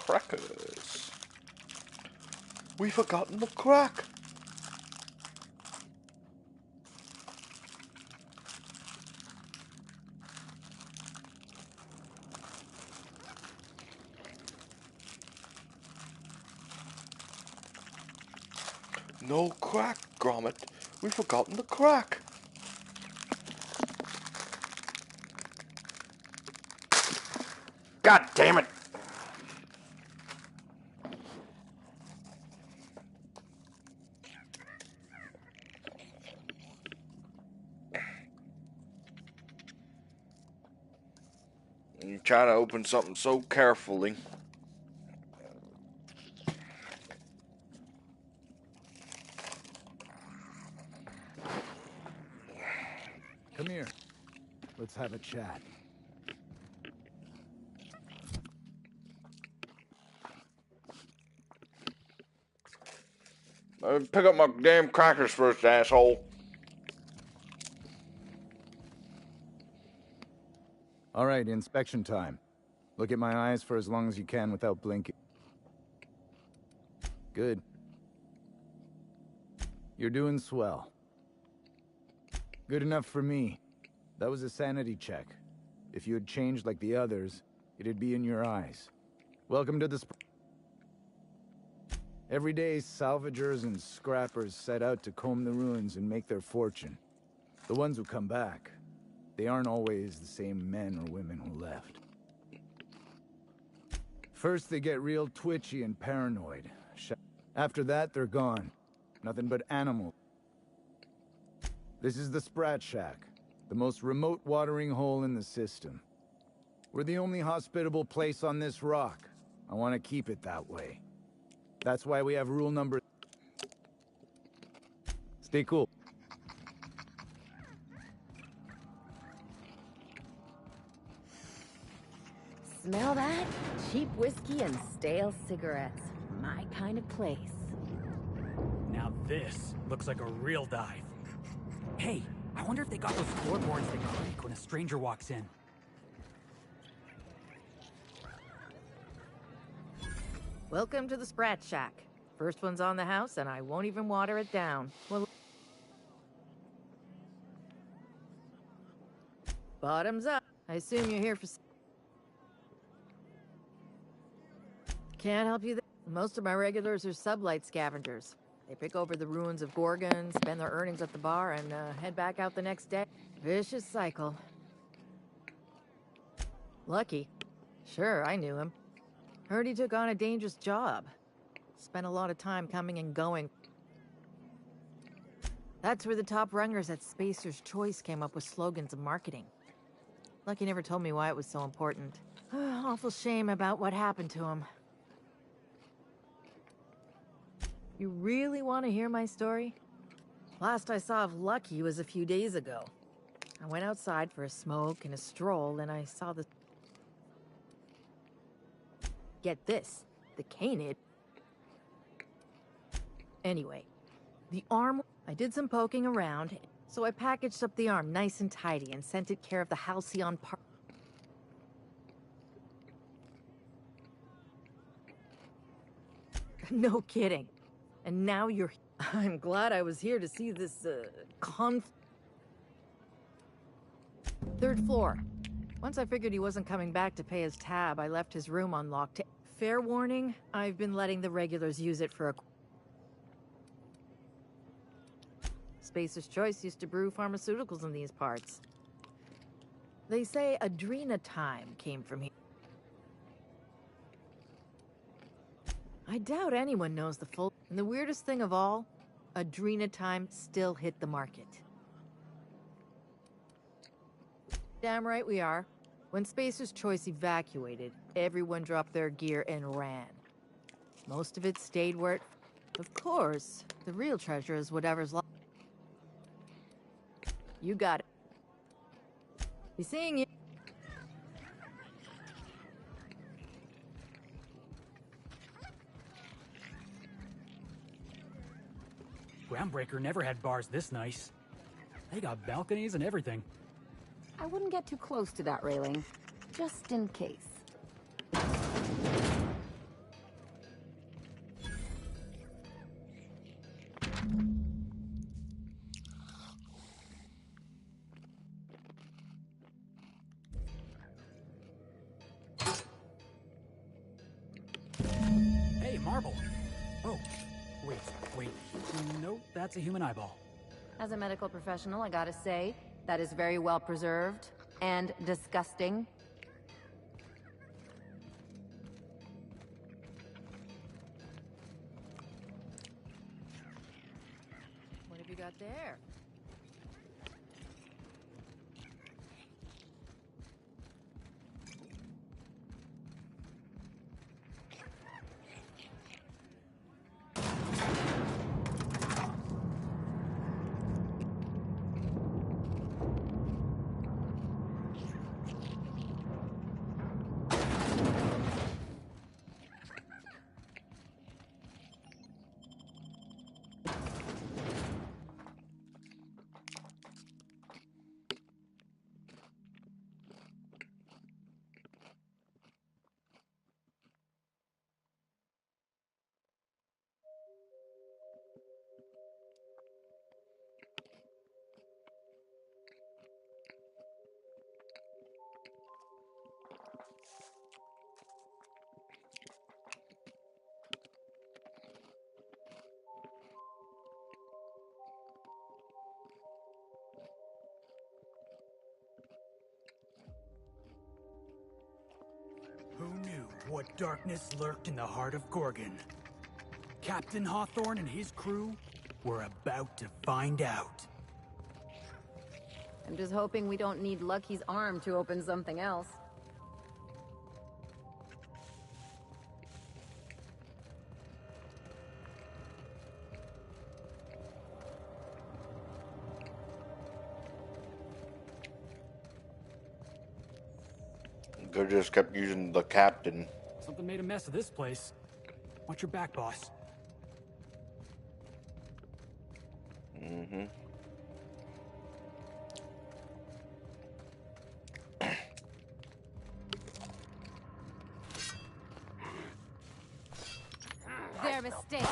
Crackers. We forgotten the crack. No crack, Gromit. We forgotten the crack. God damn it. You try to open something so carefully. Come here. Let's have a chat. Pick up my damn crackers first, asshole. All right, inspection time. Look at my eyes for as long as you can without blinking. Good. You're doing swell. Good enough for me. That was a sanity check. If you had changed like the others, it'd be in your eyes. Welcome to the Every day, salvagers and scrappers set out to comb the ruins and make their fortune. The ones who come back, they aren't always the same men or women who left. First, they get real twitchy and paranoid. After that, they're gone. Nothing but animals. This is the Sprat Shack, the most remote watering hole in the system. We're the only hospitable place on this rock. I want to keep it that way. That's why we have rule number... Stay cool. Smell that? Cheap whiskey and stale cigarettes. My kind of place. Now this looks like a real dive. Hey, I wonder if they got those floorboards that creak when a stranger walks in. Welcome to the Sprat Shack. First one's on the house, and I won't even water it down. Well, bottoms up. I assume you're here for... Can't help you there. Most of my regulars are sublight scavengers. They pick over the ruins of Gorgon, spend their earnings at the bar, and head back out the next day. Vicious cycle. Lucky. Sure, I knew him. Heard he took on a dangerous job. Spent a lot of time coming and going. That's where the top rungers at Spacer's Choice came up with slogans and marketing. Lucky never told me why it was so important. Awful shame about what happened to him. You really want to hear my story? Last I saw of Lucky was a few days ago. I went outside for a smoke and a stroll, and I saw the... Get this, the canid. Anyway, the arm... I did some poking around, so I packaged up the arm nice and tidy and sent it care of the Halcyon Park. No kidding. And now you're... I'm glad I was here to see this, Third floor. Once I figured he wasn't coming back to pay his tab, I left his room unlocked. Fair warning, I've been letting the regulars use it for a... Spacer's Choice used to brew pharmaceuticals in these parts. They say adrenatime came from here. I doubt anyone knows the full... And the weirdest thing of all, adrenatime still hit the market. Damn right we are. When Spacer's Choice evacuated, everyone dropped their gear and ran. Most of it stayed where it... Of course, the real treasure is whatever's left. You got it. Be seeing you. Groundbreaker never had bars this nice. They got balconies and everything. I wouldn't get too close to that railing, just in case. Hey, marble. Oh, wait. Nope, that's a human eyeball. As a medical professional, I gotta say, that is very well preserved and disgusting. What have you got there? what darkness lurked in the heart of Gorgon. Captain Hawthorne and his crew were about to find out. I'm just hoping we don't need Lucky's arm to open something else. Could just kept using the captain. Something made a mess of this place. Watch your back, boss. Mm-hmm. Their mistake.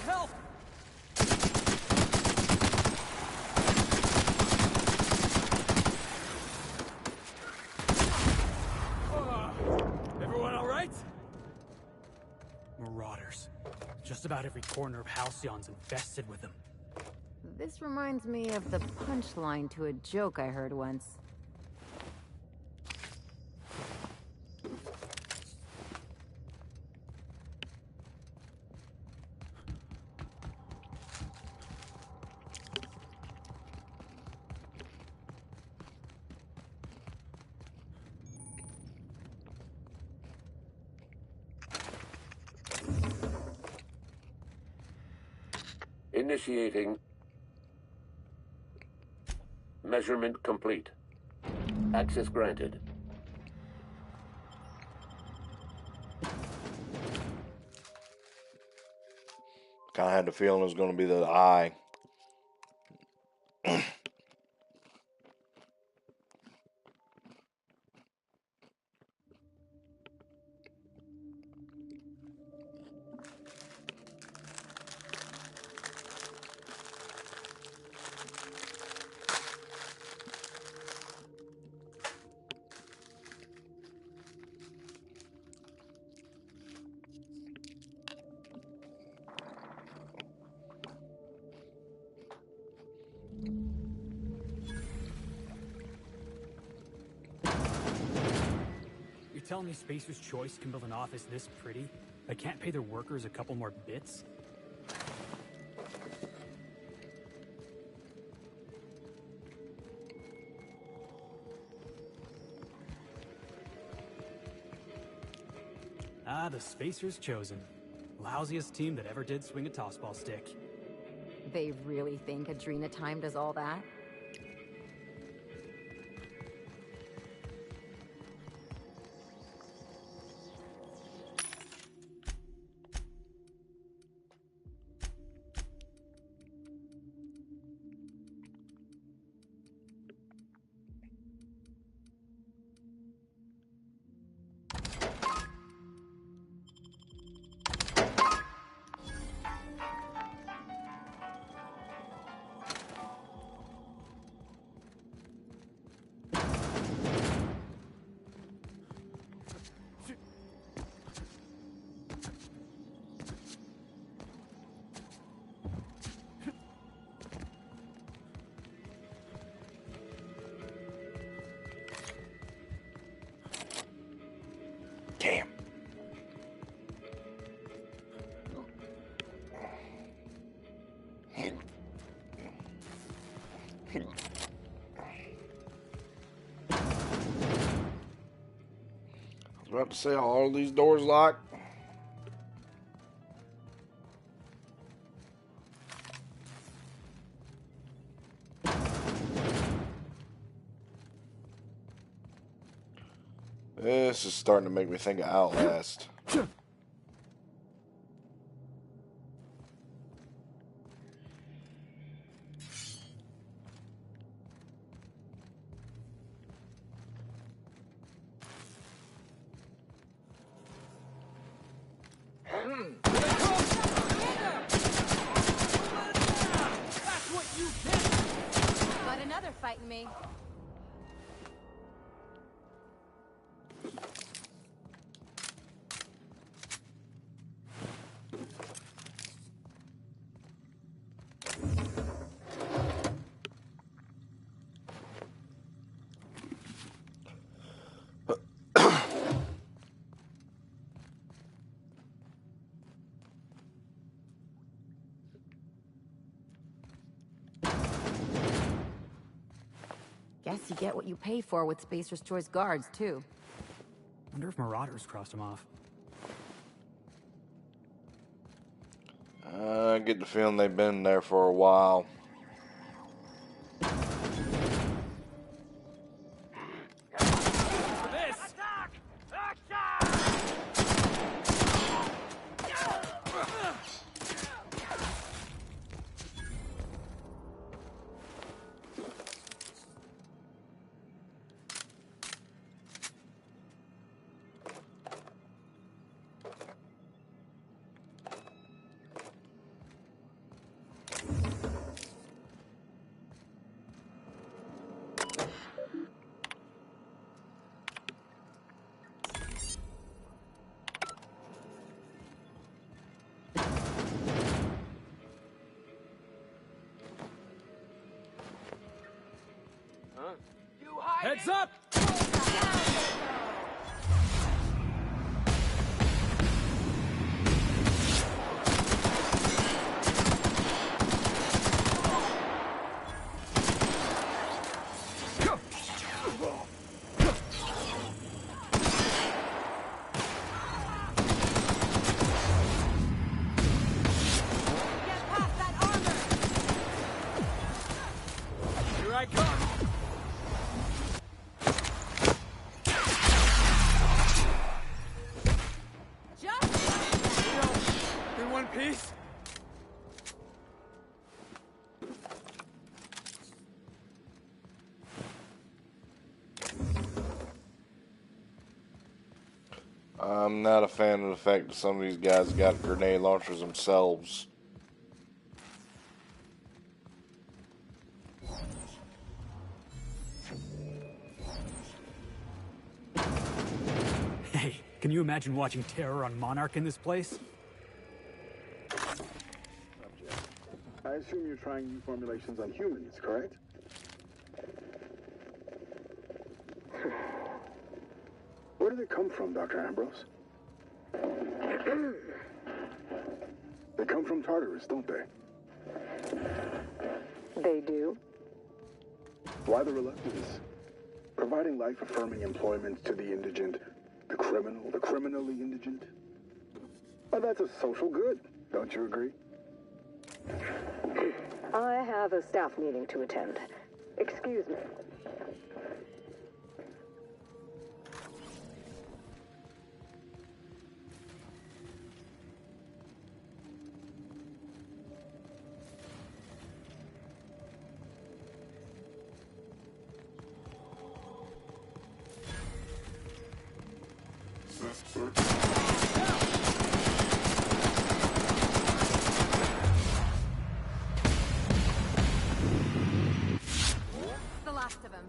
Help! Everyone all right? Marauders. Just about every corner of Halcyon's infested with them. This reminds me of the punchline to a joke I heard once. Initiating. Measurement complete. Access granted. Kind of had the feeling it was going to be the eye. You're telling me Spacer's Choice can build an office this pretty? I can't pay their workers a couple more bits? Ah, the Spacer's chosen. Lousiest team that ever did swing a tossball stick. They really think Adrena time does all that? Damn. I was about to say, are all these doors locked? This is starting to make me think of Outlast. Got another fighting me. Guess you get what you pay for with Spacer's Choice guards, too. Wonder if Marauders crossed him off. I get the feeling they've been there for a while. Heads up! Get past that armor! I'm not a fan of the fact that some of these guys got grenade launchers themselves. Hey, can you imagine watching terror on Monarch in this place? I assume you're trying new formulations on humans, correct? Where do they come from, Dr. Ambrose? They come from Tartarus, don't they? They do? Why the reluctance? Providing life-affirming employment to the indigent, the criminally indigent? Well, that's a social good, don't you agree? I have a staff meeting to attend. Excuse me. The last of them.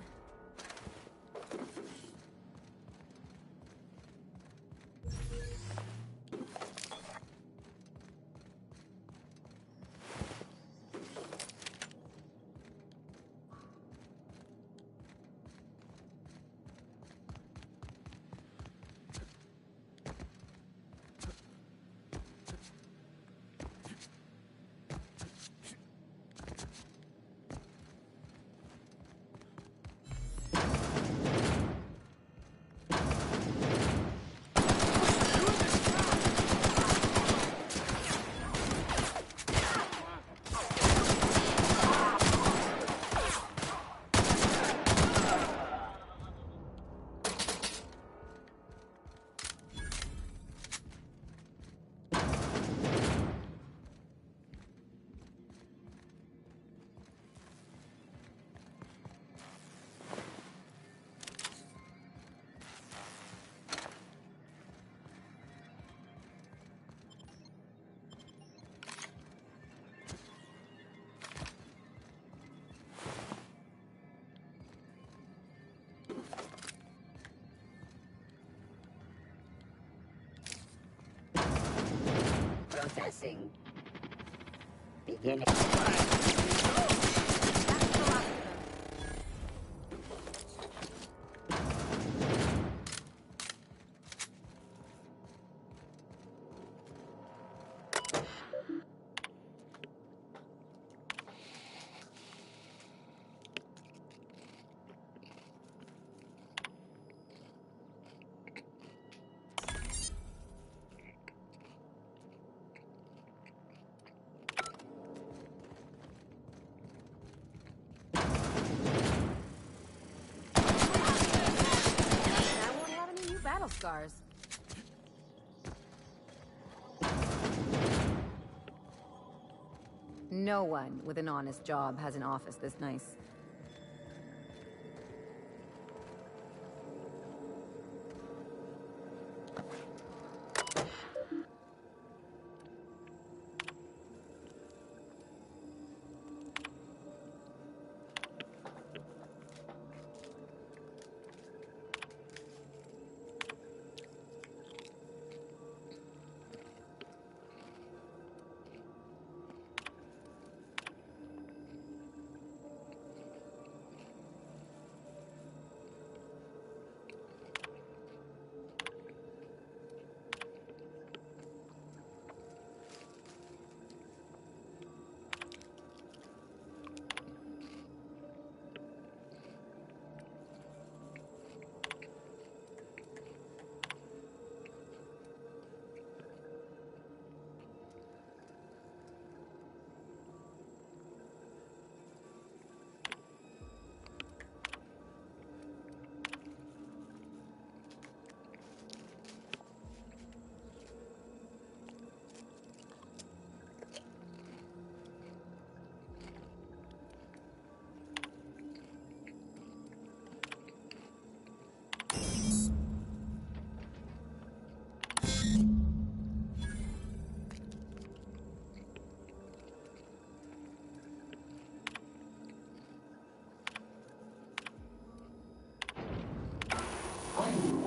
Processing. Beginning. Battle scars. No one with an honest job has an office this nice.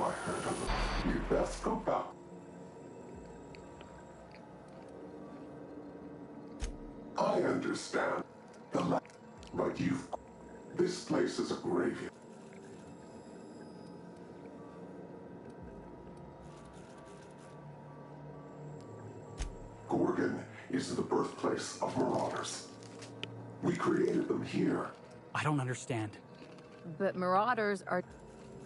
I heard of them. You best go back. I understand. But this place is a graveyard. Gorgon is the birthplace of marauders. We created them here. I don't understand. But marauders are...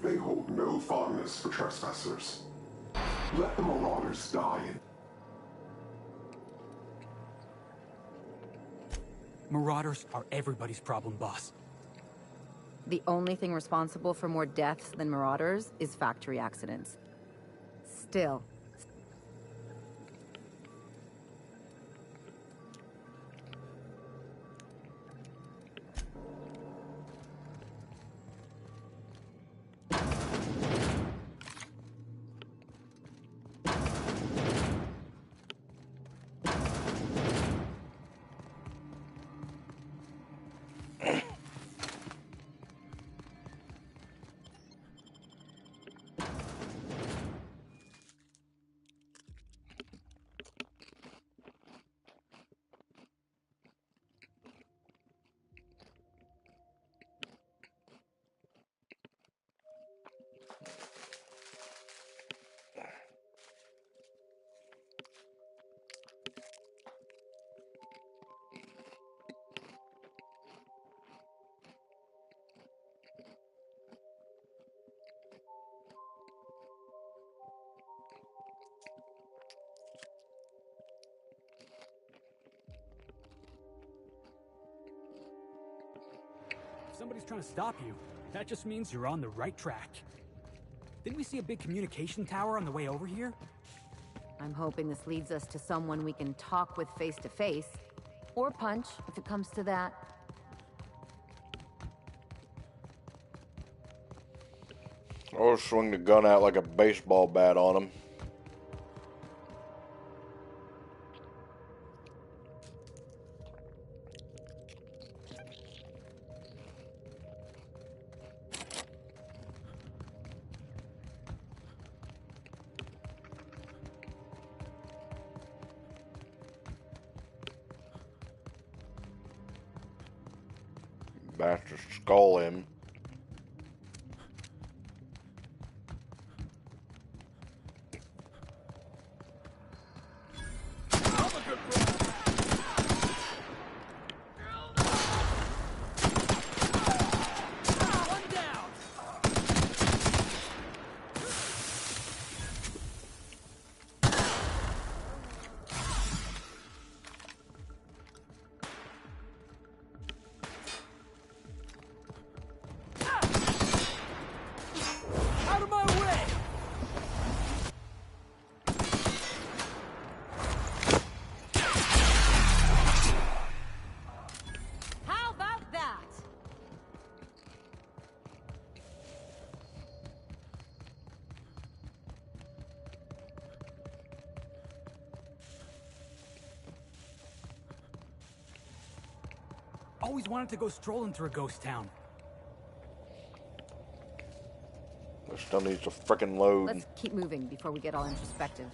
They hold no fondness for trespassers. Let the marauders die. Marauders are everybody's problem, boss. The only thing responsible for more deaths than marauders is factory accidents. Still. If somebody's trying to stop you, that just means you're on the right track. Didn't we see a big communication tower on the way over here? I'm hoping this leads us to someone we can talk with face to face. Or punch, if it comes to that. Or swing the gun out like a baseball bat on him. Bastard skull him. Out of my way! How about that? Always wanted to go strolling through a ghost town. This still needs to frickin' load. Let's keep moving before we get all introspective.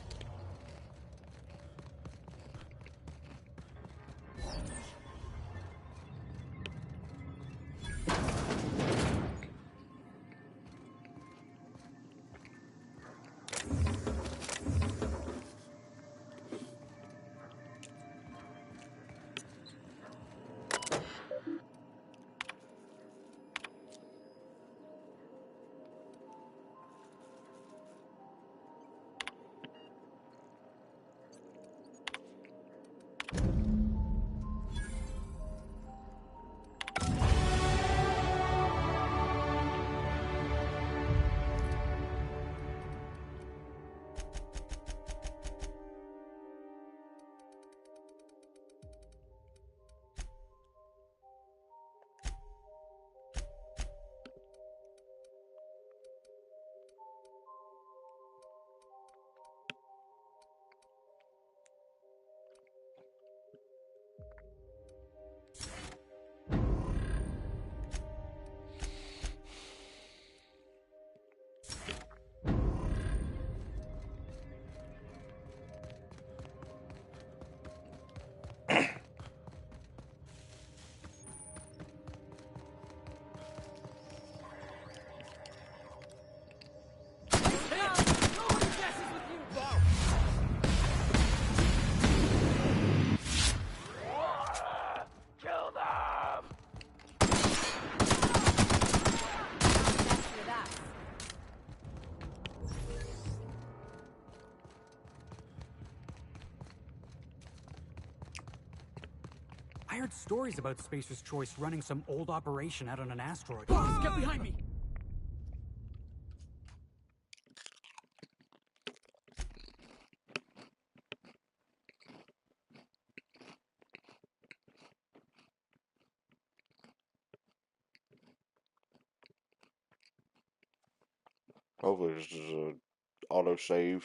heard stories about Spacer's Choice running some old operation out on an asteroid. Boss, get behind me! Hopefully this is a autosave.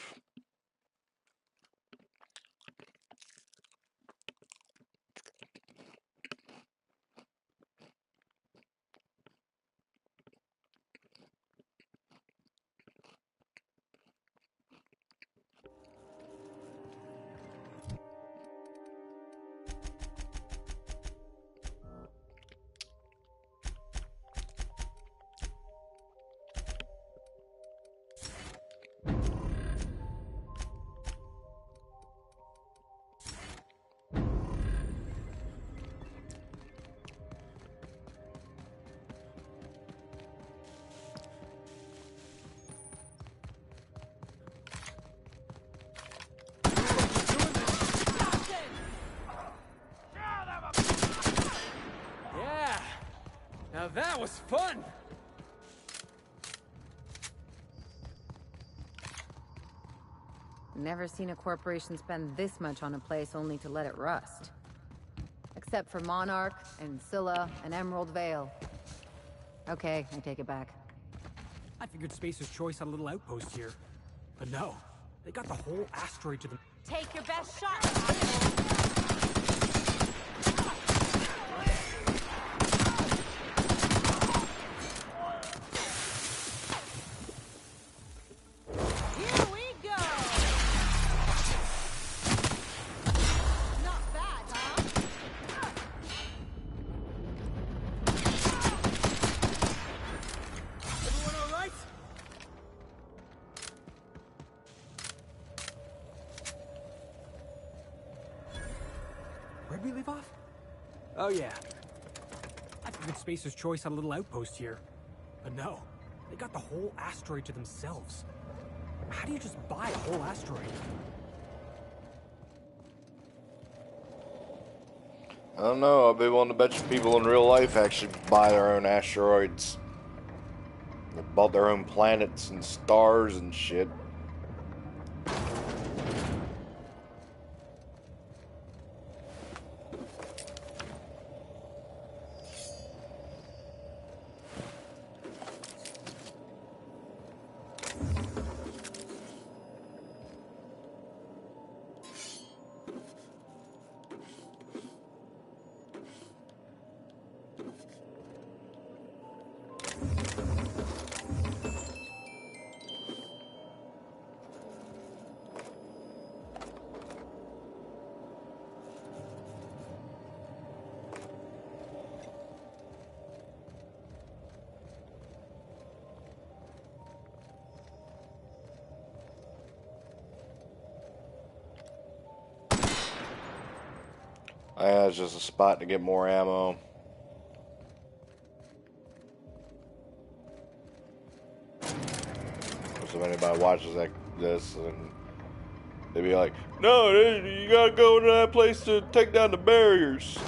Yeah! Now that was fun! Never seen a corporation spend this much on a place only to let it rust. Except for Monarch, and Scylla, and Emerald Vale. Okay, I take it back. I figured Spacer's Choice had a little outpost here. But no, they got the whole asteroid to them. Take your best shot. Where'd we leave off? Oh yeah. I figured Spacer's Choice had a little outpost here. But no, they got the whole asteroid to themselves. How do you just buy a whole asteroid? I don't know. I'll be willing to bet you people in real life actually buy their own asteroids. They bought their own planets and stars and shit. Yeah, it's just a spot to get more ammo. So if anybody watches this and they be like, no, you gotta go to that place to take down the barriers.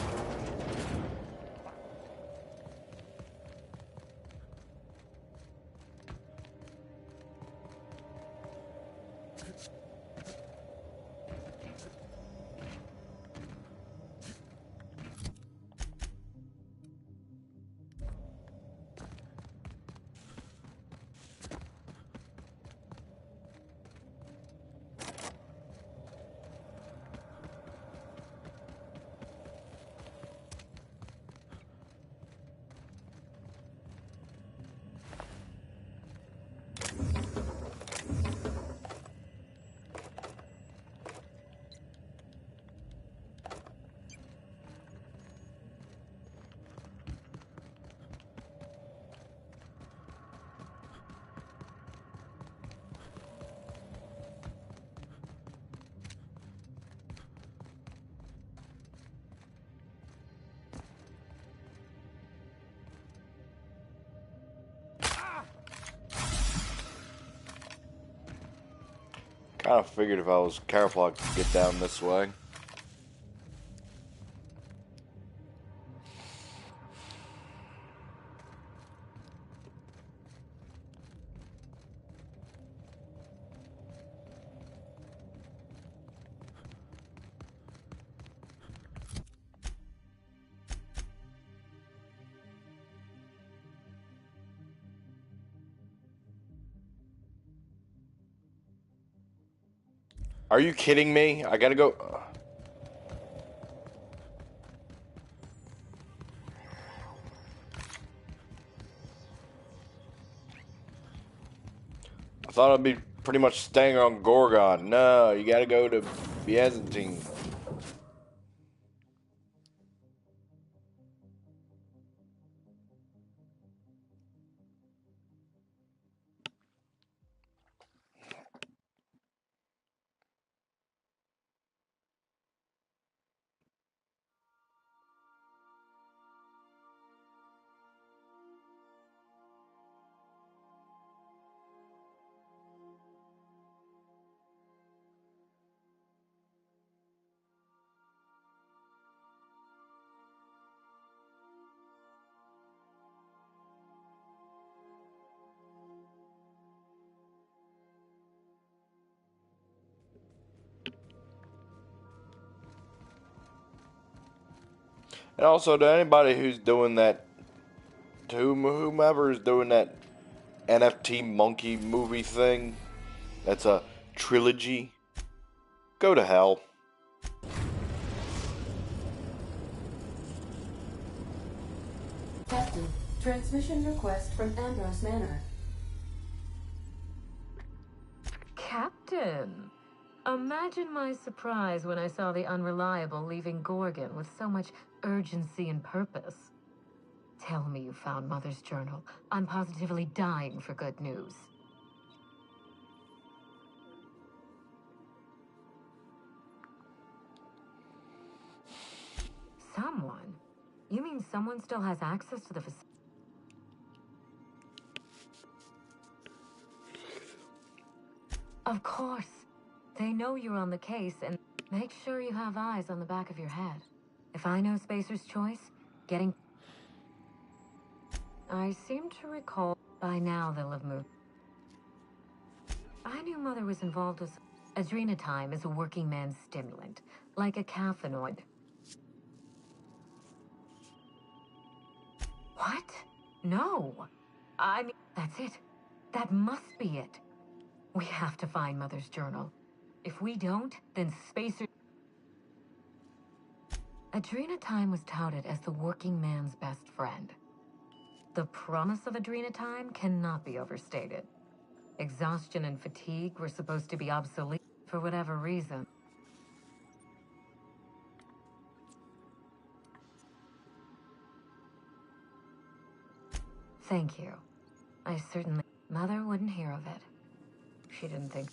Kind of figured if I was careful I could get down this way. Are you kidding me? I gotta go. I thought I'd be pretty much staying on Gorgon. No, you gotta go to Byzantine. And also, to anybody who's doing that, to whomever is doing that NFT monkey movie thing, that's a trilogy, go to hell. Captain, transmission request from Ambrose Manor. Captain! Imagine my surprise when I saw the Unreliable leaving Gorgon with so much urgency and purpose. Tell me you found Mother's journal. I'm positively dying for good news. Someone? You mean someone still has access to the facility? Of course. They know you're on the case, and make sure you have eyes on the back of your head. If I know Spacer's Choice, getting... I seem to recall by now they'll have moved. I knew Mother was involved with... Adrenatime is a working man's stimulant, like a caffeinoid. What? No. I mean, that's it. That must be it. We have to find Mother's journal. If we don't, then Spacer... Adrenatime was touted as the working man's best friend. The promise of Adrenatime cannot be overstated. Exhaustion and fatigue were supposed to be obsolete for whatever reason. Thank you. I certainly... Mother wouldn't hear of it. She didn't think...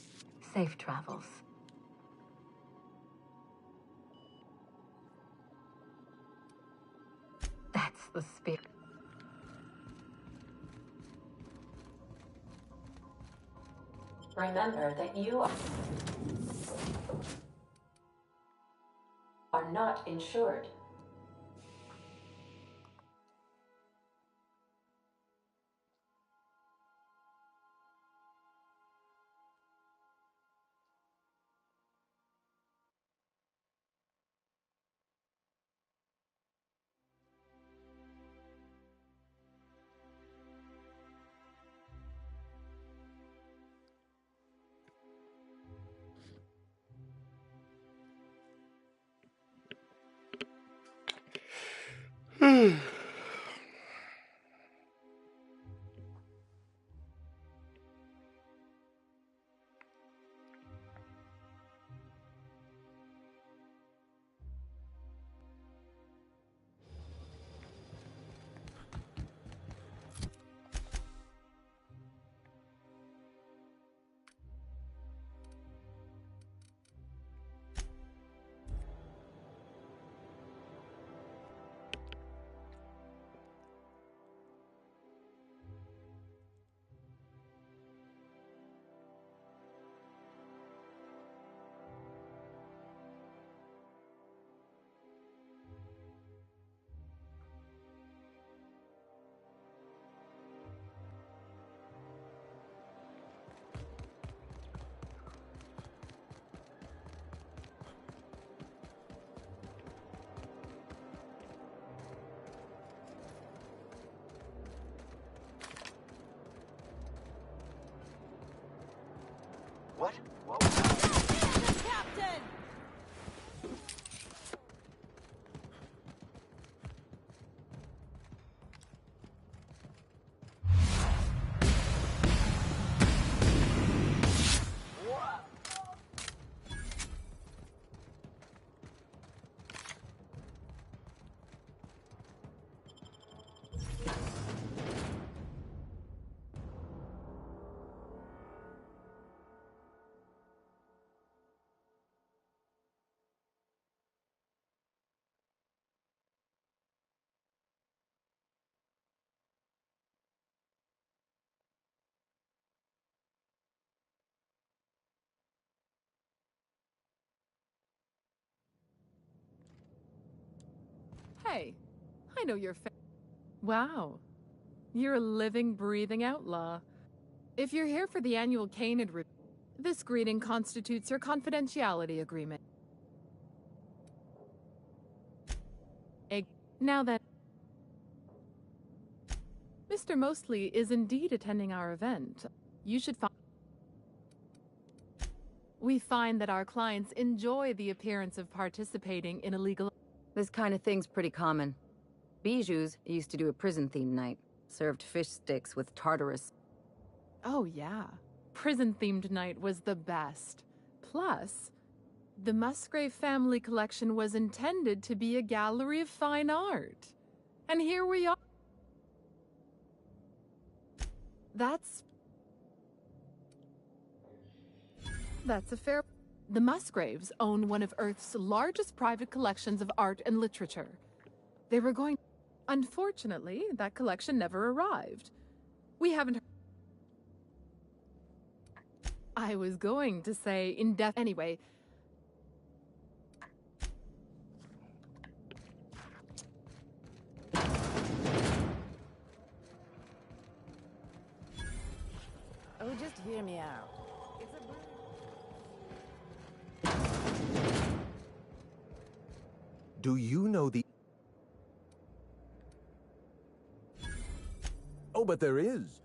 Safe travels. That's the spirit. Remember that you are not insured. What? What was that? Hey, I know your Wow. You're a living, breathing outlaw. If you're here for the annual Canid review, this greeting constitutes your confidentiality agreement. Now then, Mr. Mostly is indeed attending our event. You should find... We find that our clients enjoy the appearance of participating in illegal... This kind of thing's pretty common. Bijou's used to do a prison-themed night. Served fish sticks with Tartarus. Oh yeah. Prison-themed night was the best. Plus, the Musgrave family collection was intended to be a gallery of fine art. And here we are. That's a fair... The Musgraves own one of Earth's largest private collections of art and literature. They were going... Unfortunately, that collection never arrived. We haven't... I was going to say anyway... Oh, just hear me out. Do you know the... Oh, but there is.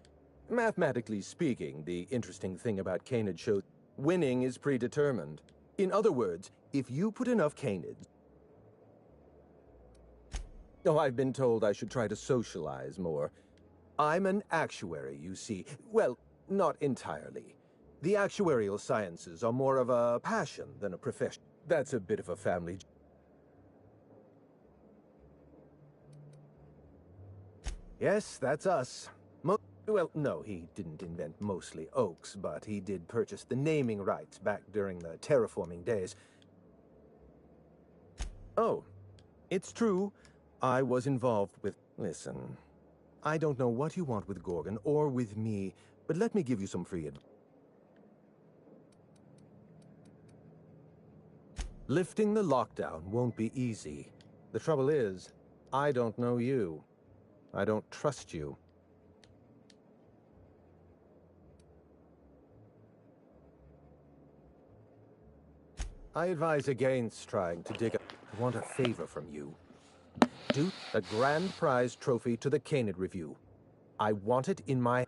Mathematically speaking, the interesting thing about Canid shows winning is predetermined. In other words, if you put enough Canids... Oh, I've been told I should try to socialize more. I'm an actuary, you see. Well, not entirely. The actuarial sciences are more of a passion than a profession. That's a bit of a family... Yes, that's us. Well, no, he didn't invent mostly oaks, but he did purchase the naming rights back during the terraforming days. Oh, it's true. I was involved with... Listen, I don't know what you want with Gorgon or with me, but let me give you some free advice. Lifting the lockdown won't be easy. The trouble is, I don't know you. I don't trust you. I advise against trying to dig up. I want a favor from you. Do a grand prize trophy to the Canid Review. I want it in my...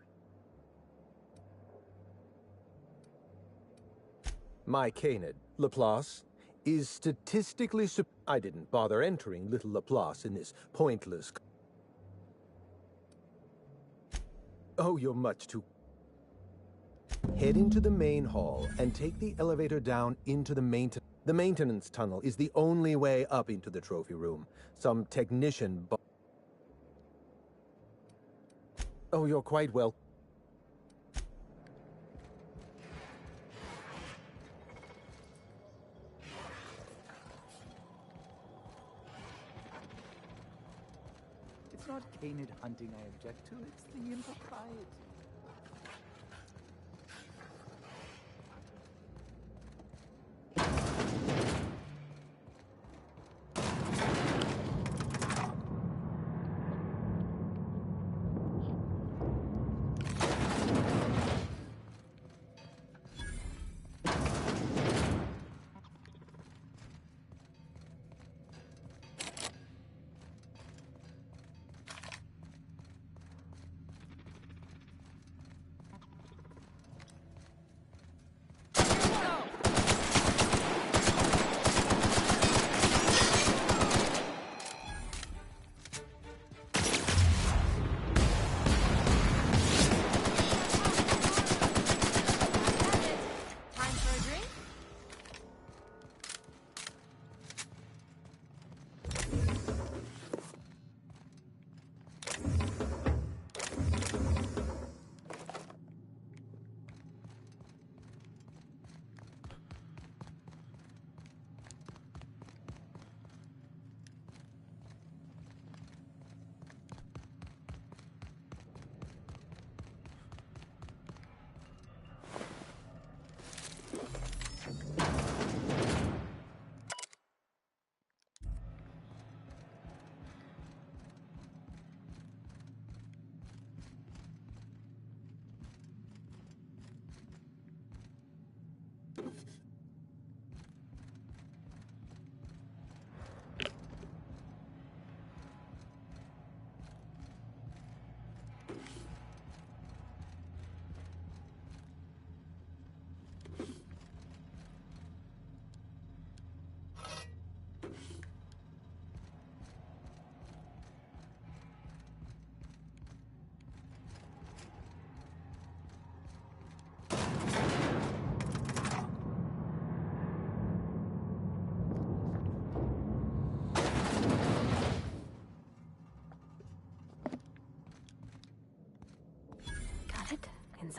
My Canid, Laplace, is statistically... I didn't bother entering little Laplace in this pointless... Oh, you're much too... Head into the main hall and take the elevator down into the maintenance... The maintenance tunnel is the only way up into the trophy room. Some technician... Oh, you're quite well... It's not Canid hunting I object to, it's the impropriety.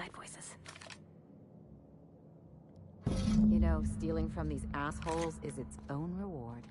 inside voices. You know, stealing from these assholes is its own reward.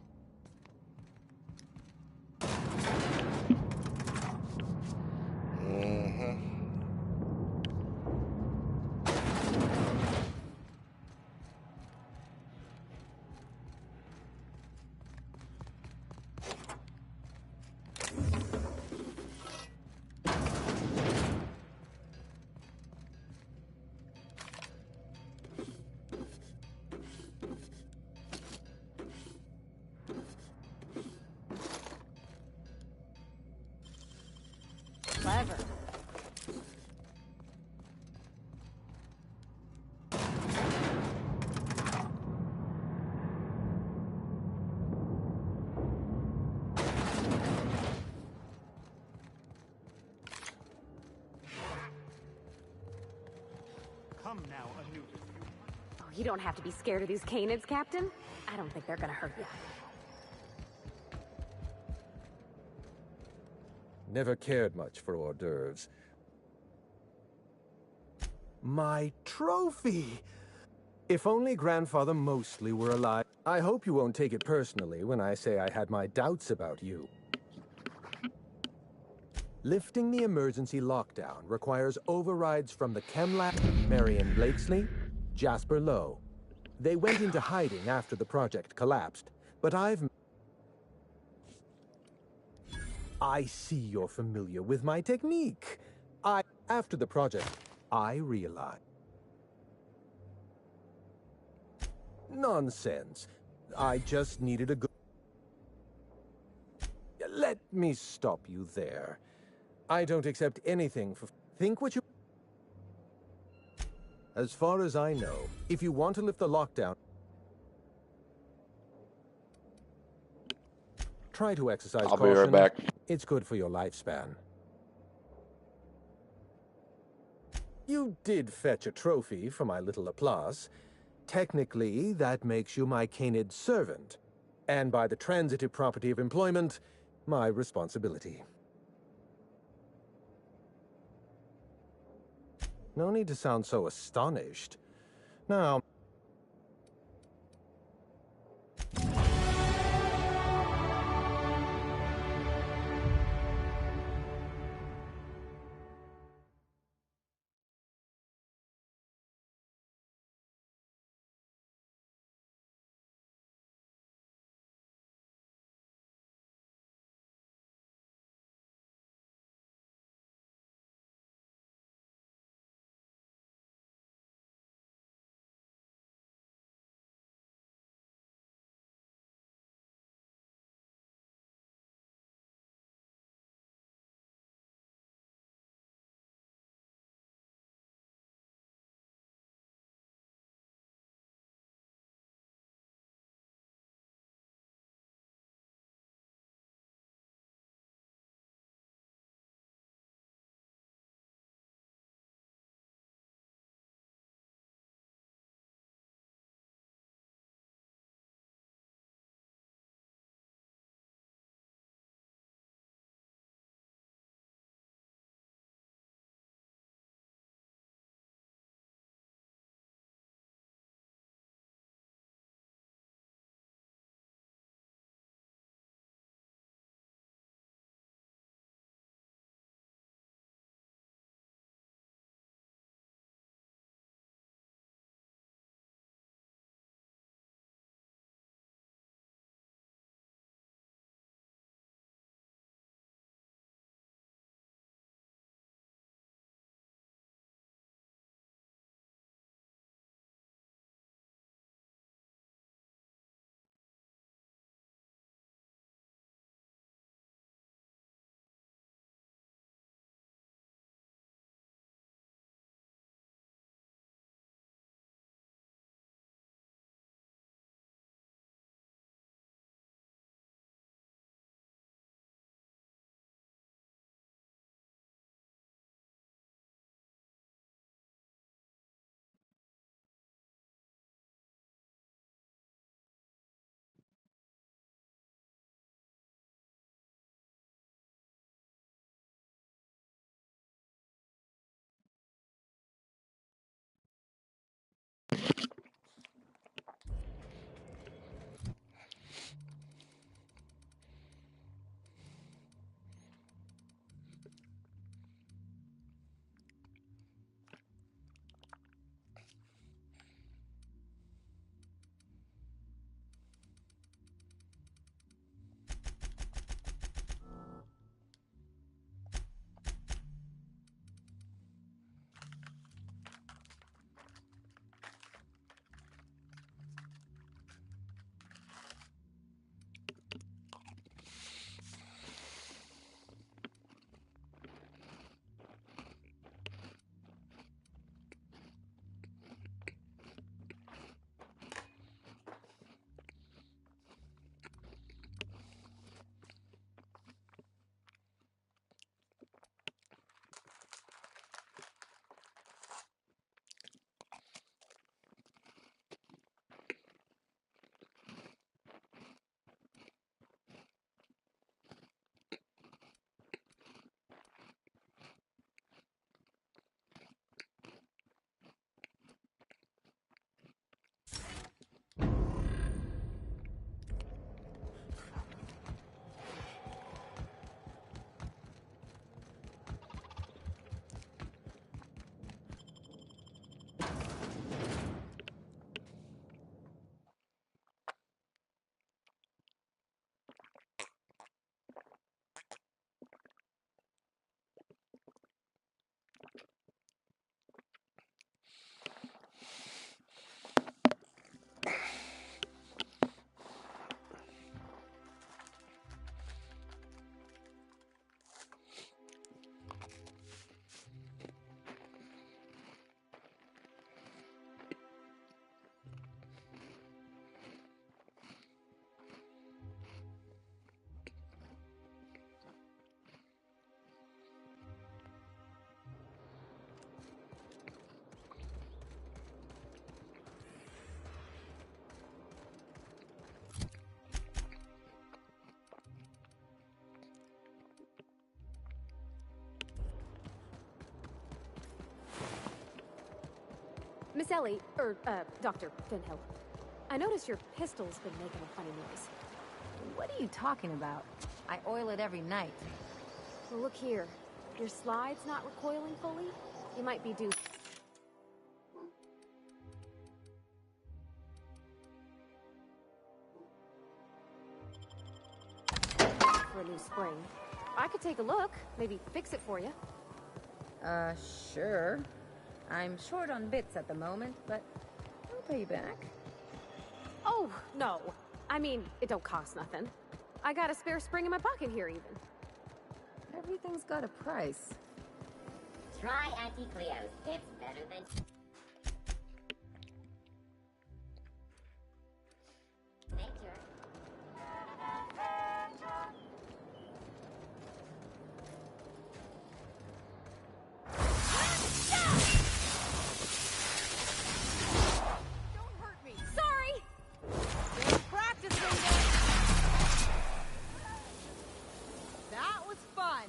Clever. Come now, Anubis. Oh, you don't have to be scared of these canids, Captain. I don't think they're gonna hurt you. Never cared much for hors d'oeuvres. My trophy! If only Grandfather Mostly were alive. I hope you won't take it personally when I say I had my doubts about you. Lifting the emergency lockdown requires overrides from the Chem Lab, Marion Blakesley, Jasper Lowe. They went into hiding after the project collapsed, but I see you're familiar with my technique. After the project, I realized. Nonsense. I just needed a good... Let me stop you there. I don't accept anything for... Think what you... As far as I know, if you want to lift the lockdown... Try to exercise I'll caution. be right back. It's good for your lifespan. You did fetch a trophy for my little applause. Technically, that makes you my canid servant. And by the transitive property of employment, my responsibility. No need to sound so astonished. Now... Miss Ellie, Dr. Finhill. I noticed your pistol's been making a funny noise. What are you talking about? I oil it every night. Well, look here. Your slide's not recoiling fully. You might be due for a new spring. I could take a look, maybe fix it for you. Sure. I'm short on bits at the moment, but I'll pay you back. Oh, no. I mean, it don't cost nothing. I got a spare spring in my pocket here, even. Everything's got a price. Try Anti-Cleo's. It's better than... Nature. Don't hurt me. Sorry! Good practice, Linda. That was fun.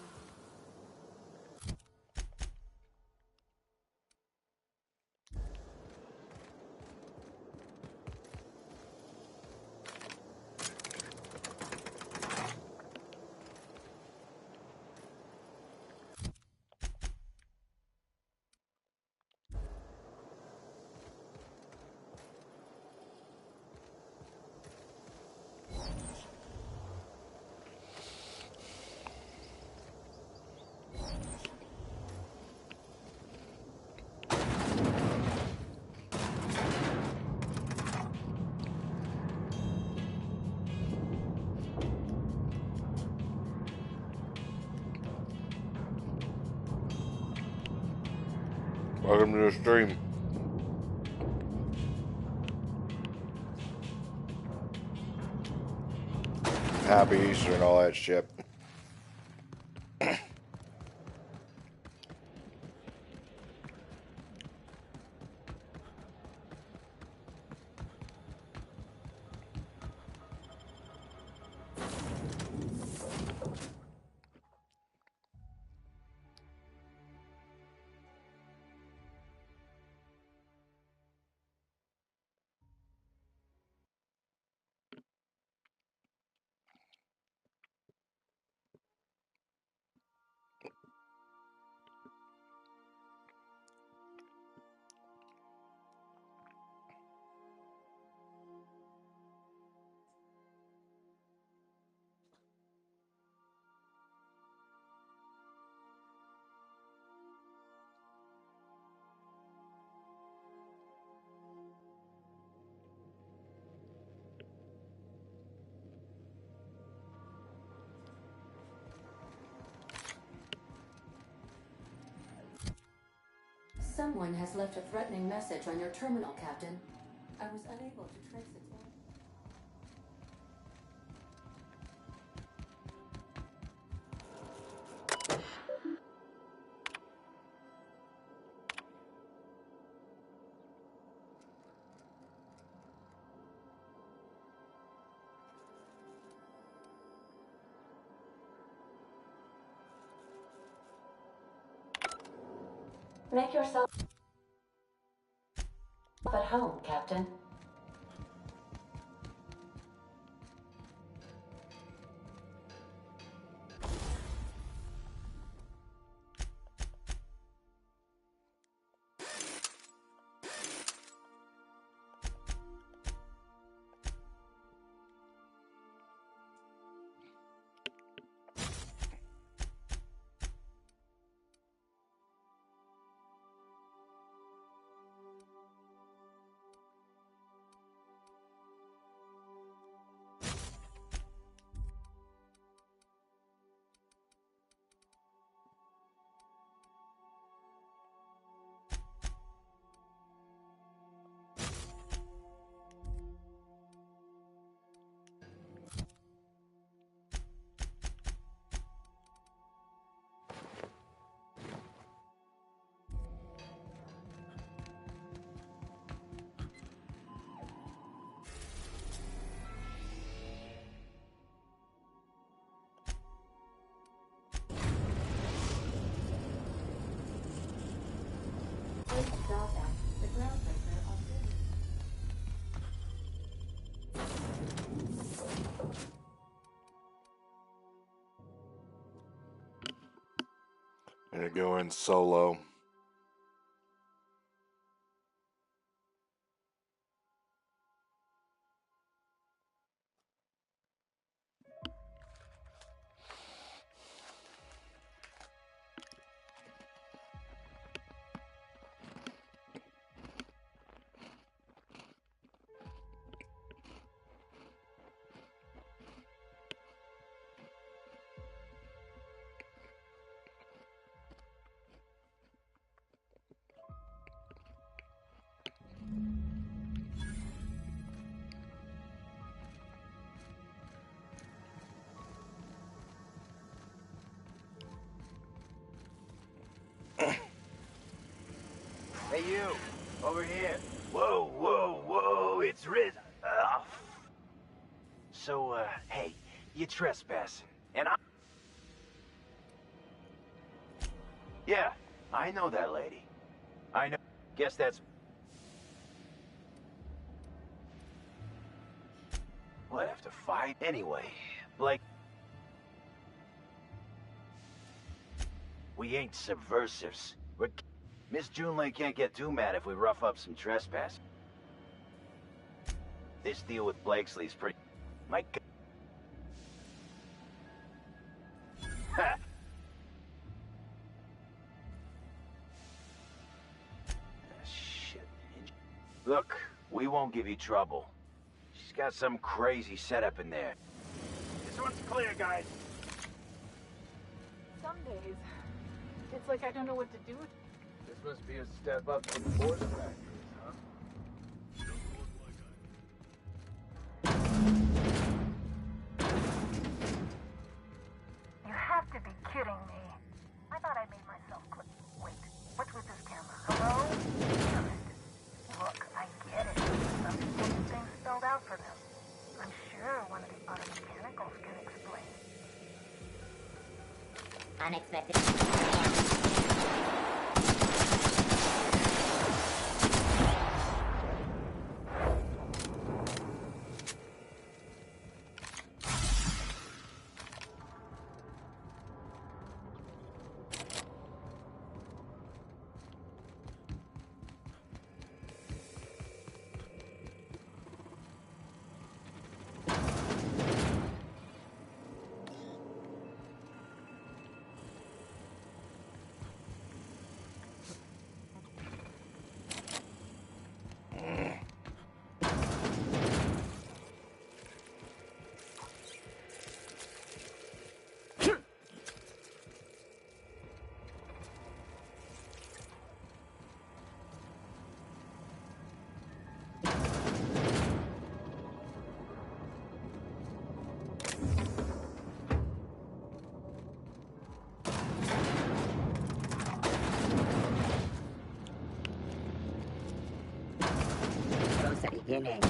Welcome to the stream. Happy Easter and all that shit. Someone has left a threatening message on your terminal, Captain. I was unable to trace its origin. Make yourself at home, Captain. groundbreaker update. I'm gonna go in solo. Hey, you! Over here! Whoa, whoa, whoa! It's Riz. So, hey, you trespassing, and I... Yeah, I know that lady. I know. Guess that's... We'll have to fight anyway. Blake... We ain't subversives. We're... Miss Junlei can't get too mad if we rough up some trespass. This deal with Blakesley's pretty... My God. Ha! Shit. Look, we won't give you trouble. She's got some crazy setup in there. This one's clear, guys. Some days, it's like I don't know what to do with. This must be a step up from force factories, huh? You have to be kidding me. I thought I made myself clear. Wait, what's with this camera? Hello? Look, I get it. Some people need things spelled out for them. I'm sure one of the other mechanicals can explain. Unexpected. Beginning.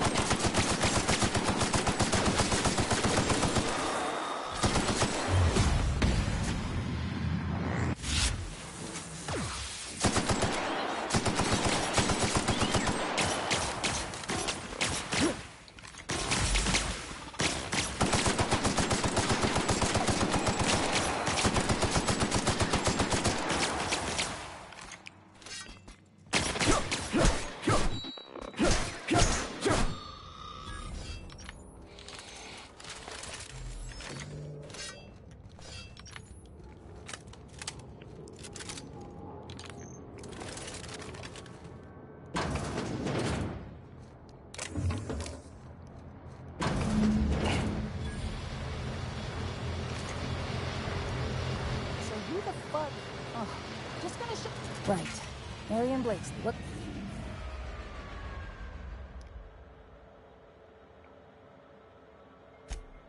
Right. Marion Blakesley, what?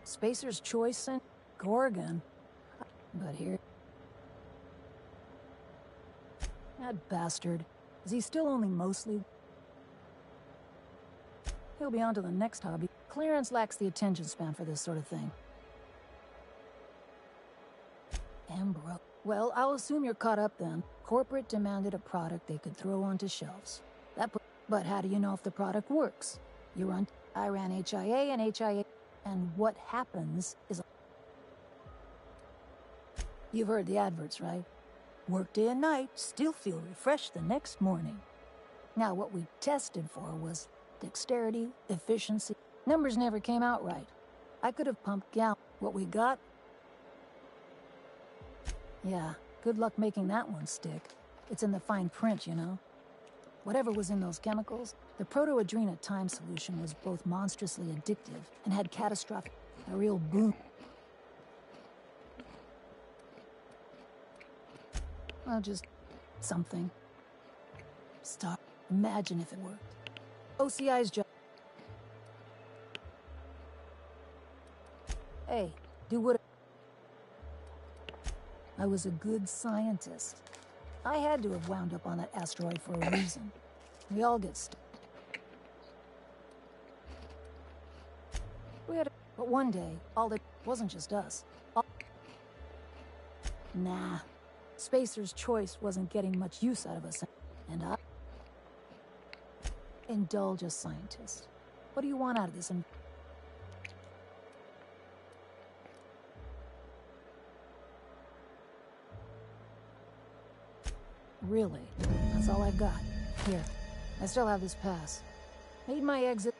Spacer's Choice and Gorgon. But here... That bastard. Is he still only mostly... He'll be on to the next hobby. Clarence lacks the attention span for this sort of thing. Ambro. Well, I'll assume you're caught up then. Corporate demanded a product they could throw onto shelves. That put... But how do you know if the product works? I ran HIA and HIA, and what happens is... You've heard the adverts, right? Work day and night, still feel refreshed the next morning. Now, what we tested for was dexterity, efficiency. Numbers never came out right. I could have pumped gallons. What we got? Yeah, good luck making that one stick. It's in the fine print, you know? Whatever was in those chemicals, the protoadrena time solution was both monstrously addictive and had catastrophic... a real boom. Well, just something. Stop. Imagine if it worked. OCI's job. Hey, do what... I was a good scientist. I had to have wound up on that asteroid for a reason. We all get stuck. But one day, all that wasn't just us. Nah. Spacer's choice wasn't getting much use out of us. And I... Indulge a scientist. What do you want out of this? Really? That's all I've got. Here. I still have this pass. Made my exit...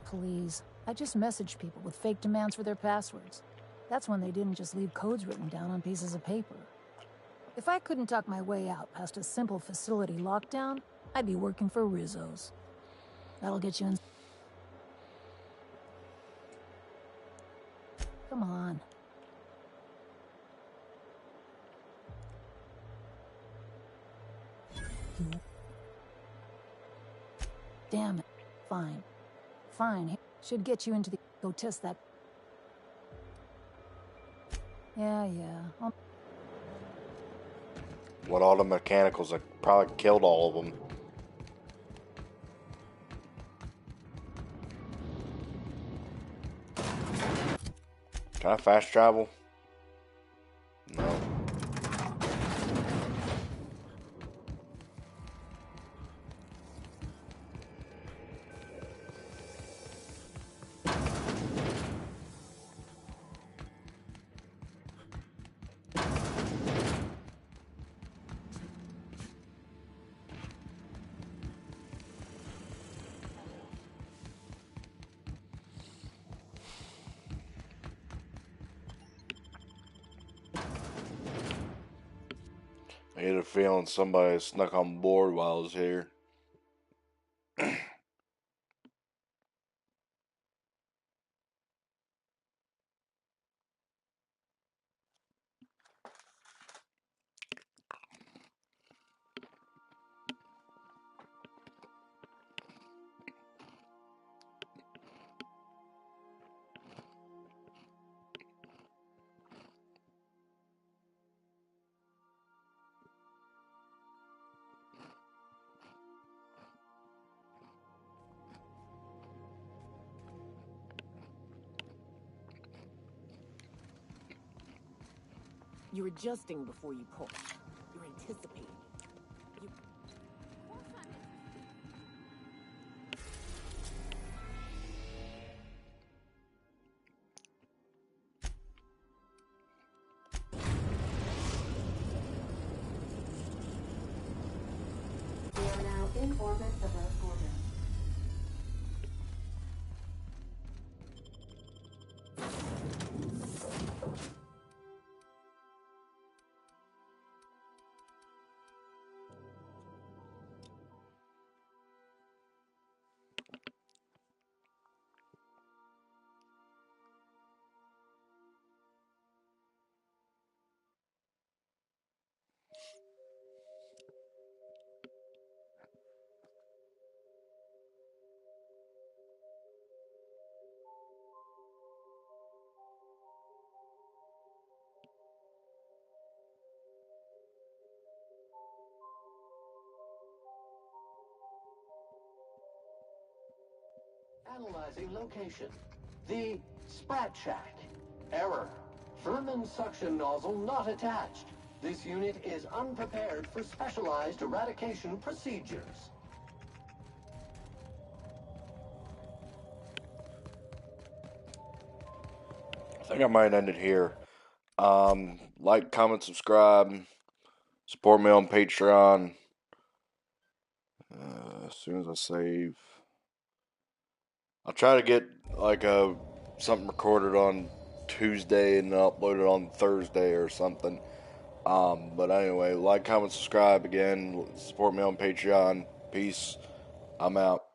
Please. I just messaged people with fake demands for their passwords. That's when they didn't just leave codes written down on pieces of paper. If I couldn't talk my way out past a simple facility lockdown, I'd be working for Rizzo's. That'll get you in... Come on. Damn it. Fine. Fine. Should get you into the... Go test that... Yeah. What, all the mechanicals? I probably killed all of them. Can I fast travel? No. I get a feeling somebody snuck on board while I was here. You're adjusting before you pull. You're anticipating. We are now in orbit above Gordon. Analyzing location. The Sprat Shack. Error. Vermin suction nozzle not attached. This unit is unprepared for specialized eradication procedures. I think I might end it here. Like, comment, subscribe, support me on Patreon. As soon as I save, I'll try to get like something recorded on Tuesday and upload it on Thursday or something. But anyway, like, comment, subscribe again. Support me on Patreon. Peace. I'm out.